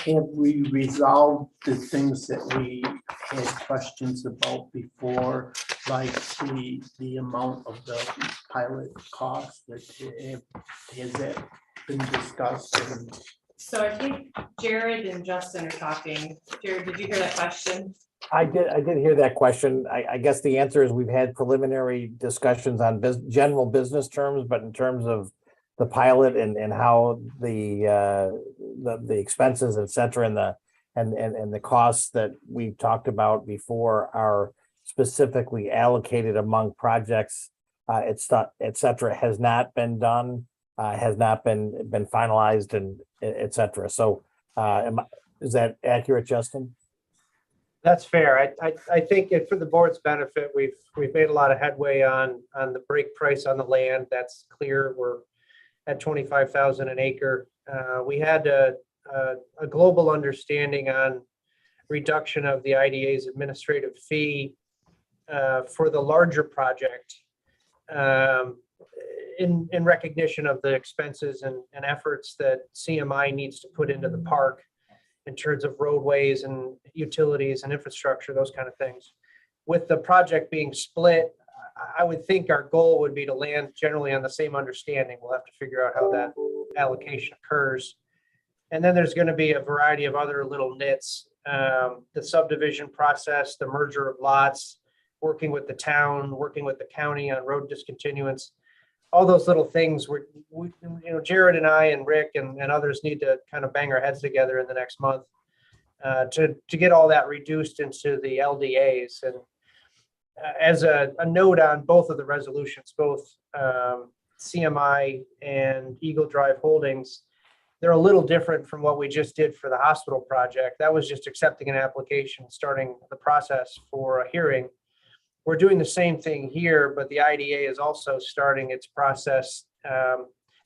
Have we resolved the things that we had questions about before, like the amount of the pilot cost? Has that been discussed? So I think Jared and Justin are talking. Jared, did you hear that question? I did hear that question. I guess the answer is we've had preliminary discussions on general business terms, but in terms of the pilot and how the expenses, et cetera, and the costs that we've talked about before are specifically allocated among projects, et cetera, has not been done, has not been finalized, and et cetera. So is that accurate, Justin? That's fair. I think for the board's benefit, we've made a lot of headway on the break price on the land. That's clear. We're at 25,000 an acre. We had a global understanding on reduction of the IDA's administrative fee for the larger project in recognition of the expenses and efforts that CMI needs to put into the park in terms of roadways and utilities and infrastructure, those kind of things. With the project being split, I would think our goal would be to land generally on the same understanding. We'll have to figure out how that allocation occurs. And then there's going to be a variety of other little nits, the subdivision process, the merger of lots, working with the town, working with the county on road discontinuance, all those little things we Jared and I and Rick and others need to kind of bang our heads together in the next month to get all that reduced into the LDAs. And as a note on both of the resolutions, both CMI and Eagle Drive Holdings, they're a little different from what we just did for the hospital project. That was just accepting an application, starting the process for a hearing. We're doing the same thing here, but the IDA is also starting its process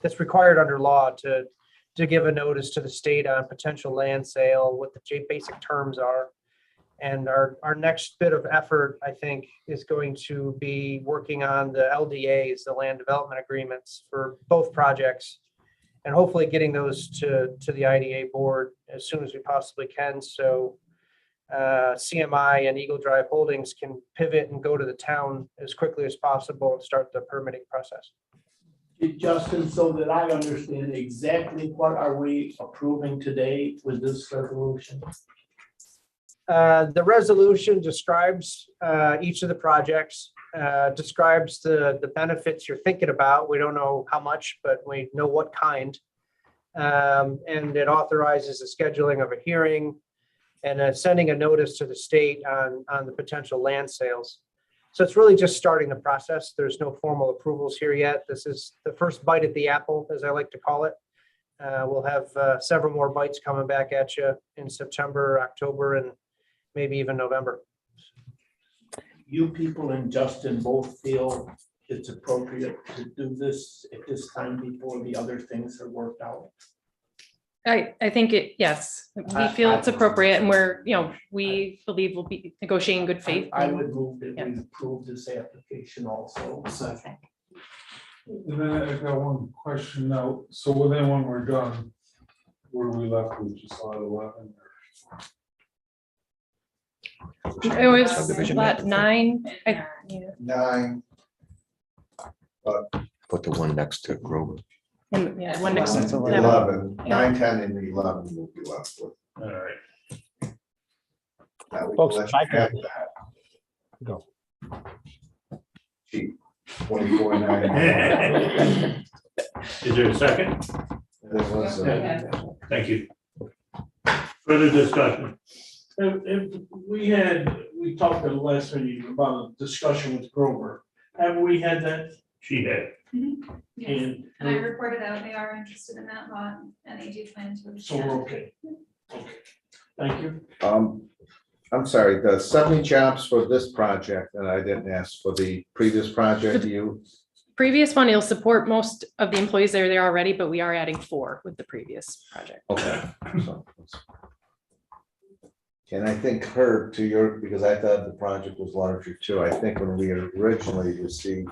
that's required under law to give a notice to the state on potential land sale, what the basic terms are. And our next bit of effort, I think, is going to be working on the LDAs, the land development agreements for both projects, and hopefully getting those to the IDA board as soon as we possibly can. So CMI and Eagle Drive Holdings can pivot and go to the town as quickly as possible and start the permitting process. Justin, so that I understand exactly what are we approving today with this resolution? The resolution describes each of the projects, describes the benefits you're thinking about. We don't know how much, but we know what kind. And it authorizes the scheduling of a hearing and sending a notice to the state on the potential land sales. So it's really just starting the process. There's no formal approvals here yet. This is the first bite at the apple, as I like to call it. We'll have several more bites coming back at you in September, October, and maybe even November. You people and Justin both feel it's appropriate to do this at this time before the other things are worked out? I think yes, we feel it's appropriate and we believe we'll be negotiating in good faith. I would move that we approve this application also. And then I got one question now. So then when we're done, where are we left with, just lot 11? It was lot 9. 9. Put the one next to Grover. Yeah, one next to 11, 9, 10, and 11 will be left with. All right. Now we Folks, let I you can- have that. Go. Cheap, 24.99. Is there a second? There was a- Thank you. Further discussion? We talked at the last meeting about a discussion with Grover. Have we had that? She had. Yes, and I reported out, they are interested in that lot, and they do plan to. So we're okay. Okay, thank you. I'm sorry, the 70 jobs for this project, and I didn't ask for the previous project, you, Previous one, it'll support most of the employees that are there already, but we are adding 4 with the previous project. okay. So, and I think Herb, to your, because I thought the project was larger too, I think when we originally received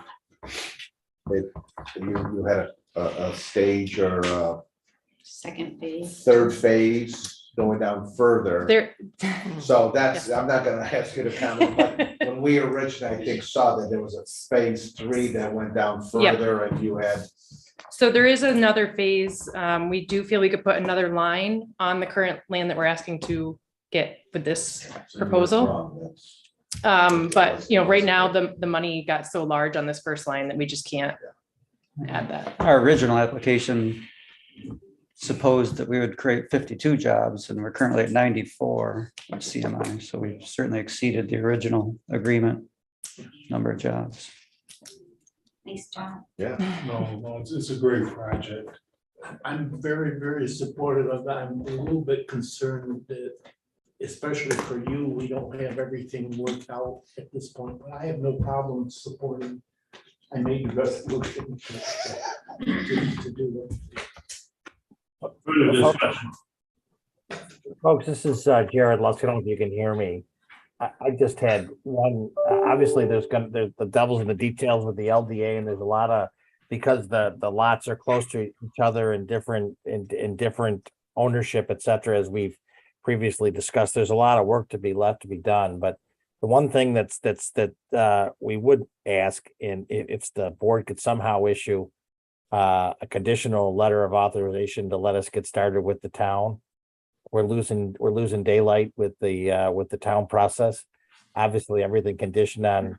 it, you had a stage or a Second phase. third phase going down further. There. So that's, I'm not gonna ask you to comment, but when we originally, I think, saw that there was a phase 3 that went down further and you had. So there is another phase. We do feel we could put another line on the current land that we're asking to get with this proposal. But right now, the money got so large on this first line that we just can't add that. Our original application supposed that we would create 52 jobs, and we're currently at 94 with CMI. So we've certainly exceeded the original agreement number of jobs. Nice job. Yeah. No, it's a great project. I'm very, very supportive of that. I'm a little bit concerned that, especially for you, we don't have everything worked out at this point, but I have no problem supporting I made the resolution to do it. Further discussion. Folks, this is Jared Lusk. I don't know if you can hear me. I just had one, obviously there's the devil's in the details with the LDA, and there's a lot of, because the lots are close to each other in different ownership, et cetera, as we've previously discussed, there's a lot of work to be done. But the one thing that we would ask, and if the board could somehow issue a conditional letter of authorization to let us get started with the town. We're losing daylight with the town process. Obviously, everything conditioned on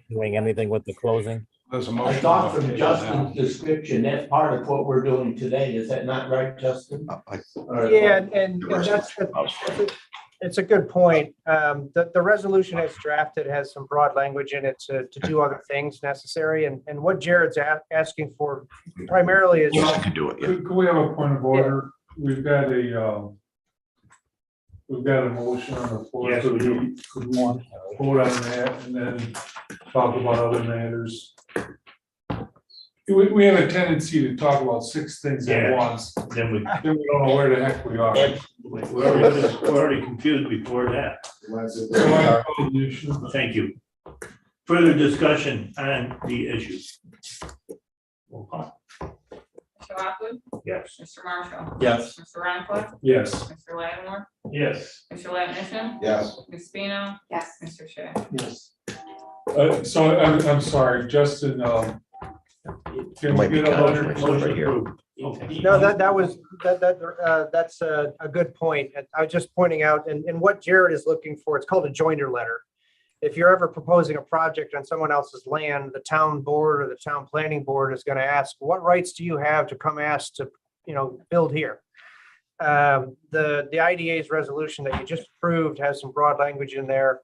doing anything with the closing. I thought from Justin's description, that's part of what we're doing today. Is that not right, Justin? Yeah, and it's a good point. The resolution as drafted has some broad language in it to do other things necessary. And what Jared's asking for primarily is. To do it, yeah. Could we have a point of order? We've got a motion on the floor. Yes, we do. Could we vote on that and then talk about other matters? We have a tendency to talk about 6 things at Yeah. once. Then we, Then we don't know where the heck we are. we're already confused before that. So I call the issue. Thank you. Further discussion on the issue. Roll call. Mr. Lockwood, Yes. Mr. Marshall, Yes. Mr. Ranfolk, Yes. Mr. Lattimore, Yes. Mr. Latinishton, Yes. Ms. Spino, Yes. Mr. Shea. Yes. So I'm sorry, Justin, can we Might be get a letter? controversial right here. Okay. No, that's a good point. And I was just pointing out, and what Jared is looking for, it's called a joinder letter. If you're ever proposing a project on someone else's land, the town board or the town planning board is going to ask, what rights do you have to come ask to, build here? The IDA's resolution that you just approved has some broad language in there.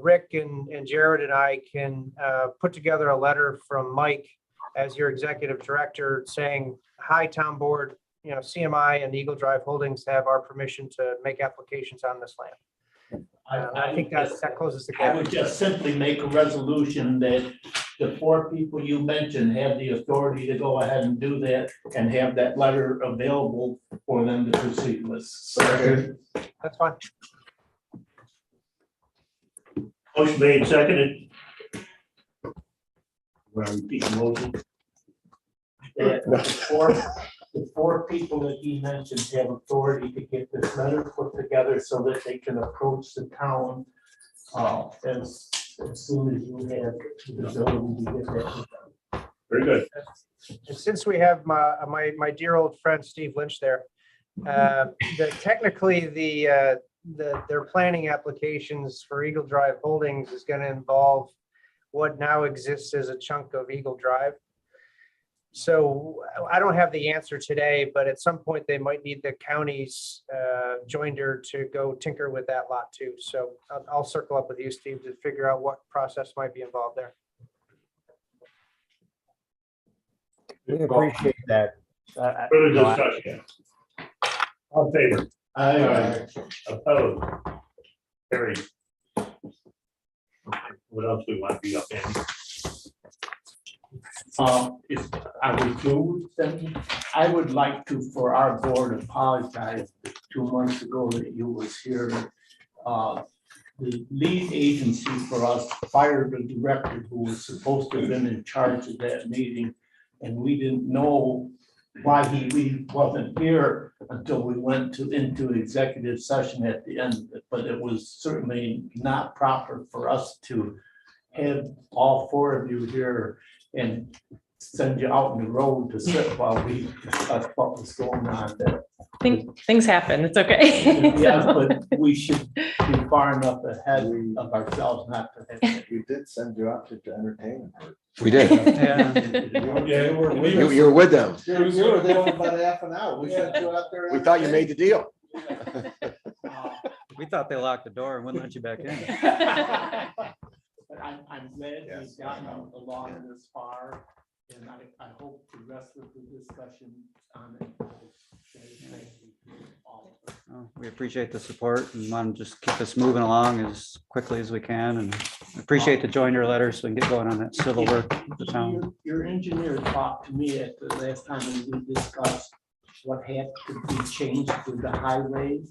Rick and Jared and I can put together a letter from Mike as your executive director saying, hi, town board, CMI and Eagle Drive Holdings have our permission to make applications on this land. I think that closes the I gap. would just simply make a resolution that the 4 people you mentioned have the authority to go ahead and do that and have that letter available for them to proceed with. Second. That's fine. Motion made, seconded. Want to repeat the motion? That the four people that he mentioned have authority to get this letter put together so that they can approach the town as soon as you have the ability to get that done. Very good. And since we have my dear old friend Steve Lynch there, technically their planning applications for Eagle Drive Holdings is going to involve what now exists as a chunk of Eagle Drive. So I don't have the answer today, but at some point they might need the county's joinder to go tinker with that lot too. So I'll circle up with you, Steve, to figure out what process might be involved there. We appreciate that. Further discussion. All in favor? Aye. Opposed? Carried. What else we want to be up in? If I would do something, I would like to, for our board, apologize 2 months ago that you was here. The lead agency for us fired the director who was supposed to have been in charge of that meeting. And we didn't know why he wasn't here until we went into executive session at the end of it. But it was certainly not proper for us to have all 4 of you here and send you out in the road to sit while we discuss what was going on there. Things happen. It's okay. Yes, but we should be far enough ahead of ourselves not to have. We did send you out to entertain. We did. Yeah. You were with them. You were there for about half an hour. We sent you out there. We thought you made the deal. We thought they locked the door and wouldn't let you back in. But I'm glad we've gotten along this far, and I hope the rest of the discussion on it will say thank you to all of us. We appreciate the support and want to just keep us moving along as quickly as we can and Appreciate the joiner letter so we can get going on that civil work with the town. Your engineer talked to me at the last time when we discussed what had to be changed to the highway.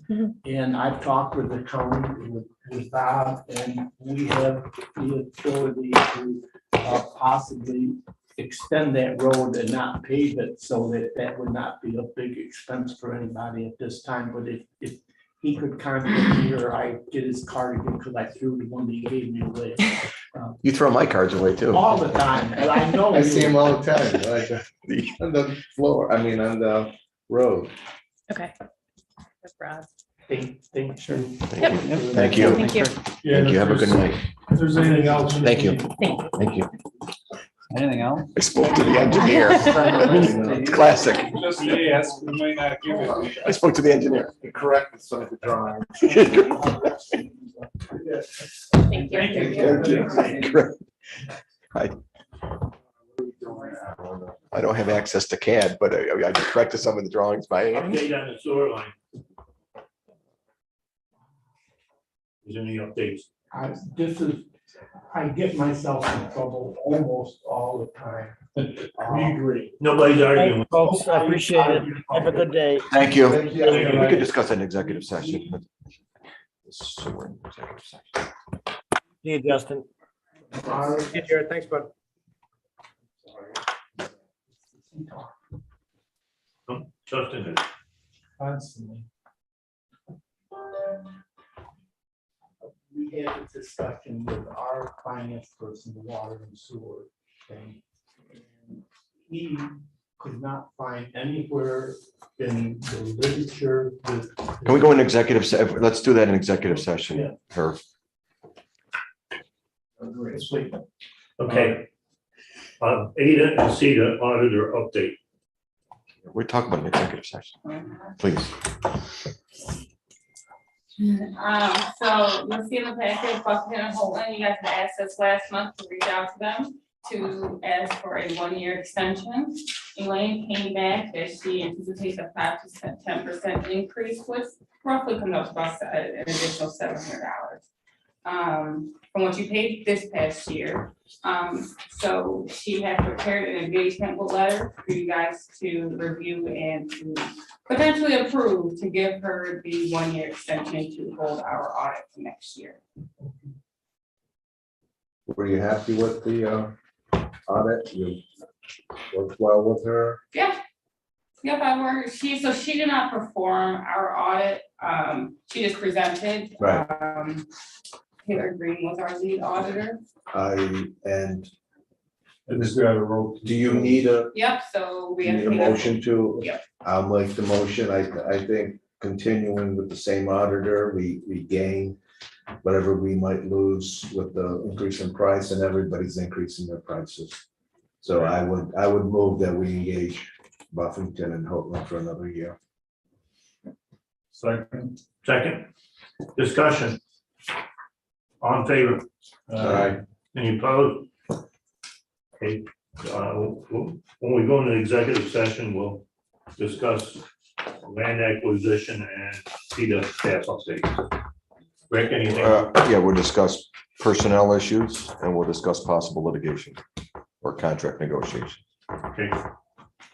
And I've talked with the county, with Bob, and we have the authority to possibly extend that road and not pave it, so that that would not be a big expense for anybody at this time. But if he could contact me, or I get his card again, because I threw the one that he gave me away. You throw my cards away too. All the time, and I know. I see him all the time, like on the floor, I mean, on the road. Okay. That's Rob. Thank you. Thank you. Thank you. Thank you. Have a good night. If there's anything else. Thank you. Thank you. Thank you. Anything else? I spoke to the engineer. Classic. Just ask, we may not give it. I spoke to the engineer. Correct, so the drawing. Thank you. I don't have access to CAD, but I corrected some of the drawings by hand. Update on the sewer line. Is there any updates? I get myself in trouble almost all the time. We agree. Nobody's arguing. Folks, I appreciate it. Have a good day. Thank you. Thank you. We could discuss an executive session. So we're in executive session. See you, Justin. Hey, Jared, thanks, bud. Justin, Constantly. We had a discussion with our finance person, the water and sewer thing. And he could not find anywhere in the literature that. Can we go in executive? Let's do that in executive session. Yeah. Herb. Sweet. okay. Ada and CCIDA auditor update. We're talking about an executive session. Please. So you'll see in the packet, Buckton and Holton, you guys had asked us last month to reach out to them to ask for a 1-year extension. Elaine came back that she anticipates a 5 to 10% increase, which roughly comes up to about an additional $700. From what you paid this past year. So she had prepared an engagement letter for you guys to review and to potentially approve to give her the 1-year extension to hold our audit for next year. Were you happy with the audit? You worked well with her? Yeah. Yep, I worked. So she did not perform our audit. She just presented. Right. Taylor Green was our lead auditor. And It's got a road. do you need a, Yep, so we have. need a motion to? Yep. I'll make the motion. I think continuing with the same auditor, we gain whatever we might lose with the increase in price, and everybody's increasing their prices. So I would move that we engage Buffington and Houghton for another year. Second, discussion. On favor? Aye. Any opposed? Okay, when we go into executive session, we'll discuss land acquisition and CCIDA staff updates. Rick, anything? Yeah, we'll discuss personnel issues and we'll discuss possible litigation or contract negotiations. Okay.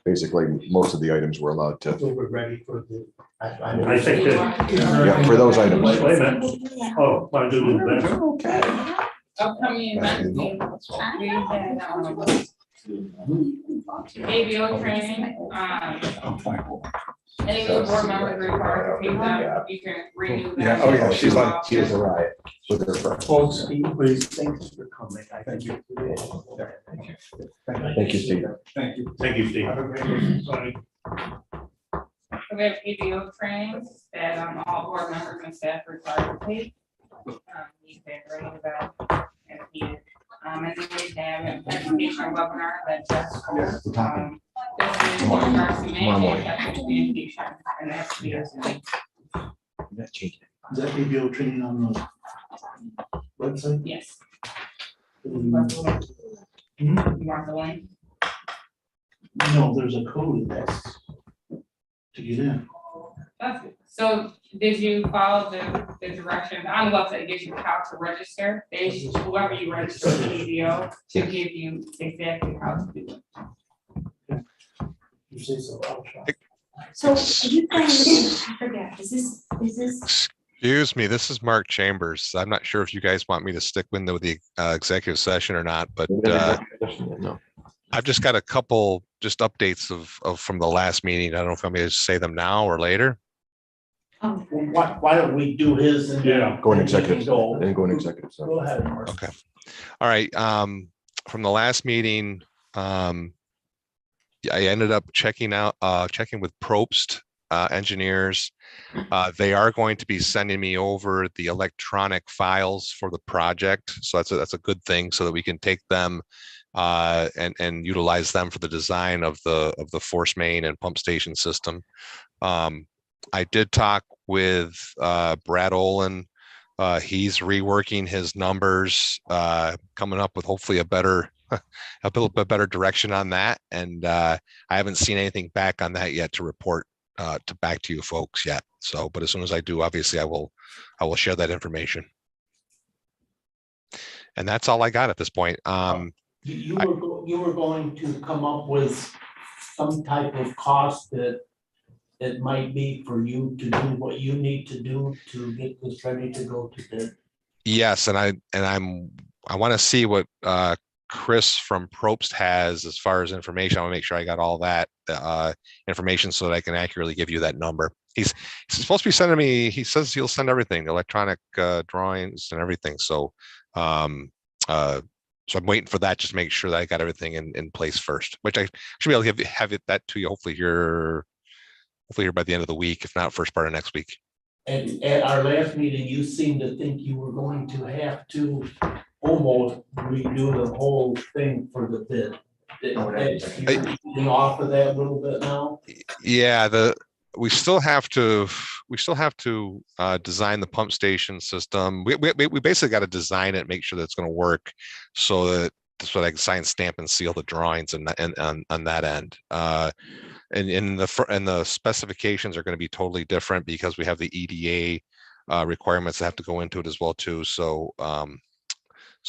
Basically, most of the items we're allowed to. So we're ready for the. I think that. Yeah, for those items. Wait a minute. Oh, I do that. Okay. Upcoming events, we had, ABO training, any of the board members required to take them, you can renew them. Yeah, oh yeah, she was a riot with her friend. Folks, please, thanks for coming. I think you. Thank you, Steve. Thank you. Thank you, Steve. So we have ABO trainings that all board members and staff are required to take. You can renew that if needed. And then we have an education webinar that just. This is in regards to management ethics communication, and that's the. Is that ABO training on the website? Yes. Hmm? You want the link? No, there's a code that's to get in. So did you follow the directions on the website? It gives you how to register. Whoever you register with PDO to give you exactly how to do it. You say so, I'll try. So are you saying, I forget, is this, Excuse me, this is Mark Chambers. I'm not sure if you guys want me to stick with the executive session or not, but No. I've just got a couple just updates of from the last meeting. I don't know if I'm going to say them now or later. Why don't we do his and then? Yeah. Go in then he executive, can go. then go in executive. session. Go ahead, Mark. Okay. All right. From the last meeting, I ended up checking with Probst engineers. They are going to be sending me over the electronic files for the project. So that's a good thing so that we can take them and utilize them for the design of the force main and pump station system. I did talk with Brad Olin. He's reworking his numbers, coming up with hopefully a little bit better direction on that. And I haven't seen anything back on that yet to report back to you folks yet. So, but as soon as I do, obviously I will share that information. And that's all I got at this point. You were going to come up with some type of cost that it might be for you to do what you need to do to get this ready to go to bid. Yes, and I want to see what Chris from Probst has as far as information. I want to make sure I got all that information so that I can accurately give you that number. He's supposed to be sending me. He says he'll send everything, electronic drawings and everything. So, so I'm waiting for that, just to make sure that I got everything in place first. Which I should be able to have that to you hopefully here by the end of the week, if not first part of next week. And at our last meeting, you seemed to think you were going to have to almost redo the whole thing for the bid. You're off of that a little bit now? Yeah, we still have to design the pump station system. We basically got to design it, make sure that it's going to work, so that I can sign, stamp, and seal the drawings and on that end. And the specifications are going to be totally different because we have the EDA requirements that have to go into it as well too. So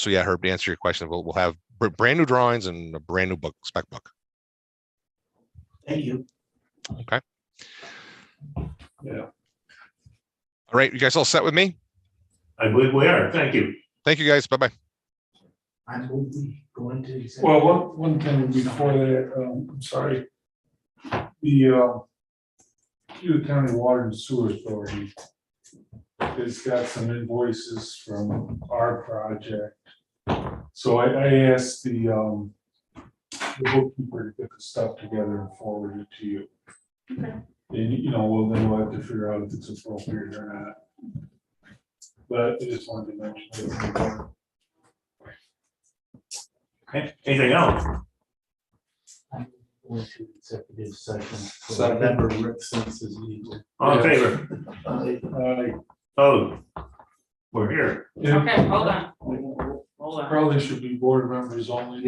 yeah, Herb, to answer your question, we'll have brand new drawings and a brand new spec book. Thank you. Okay. Yeah. All right, you guys all set with me? I believe we are. Thank you. Thank you guys. Bye-bye. I will be going to. Well, one thing before that, I'm sorry. The Cuyahoga County Water and Sewer Authority has got some invoices from our project. So I asked the bookkeeper to get the stuff together and forward it to you. Okay. And we'll have to figure out if it's appropriate or not. But I just wanted to mention it. Okay, anything else? Going to executive session. So whatever Rick thinks is legal. All in favor? Oh, we're here. Yeah. Okay, hold on. Hold on. Probably should be board members only.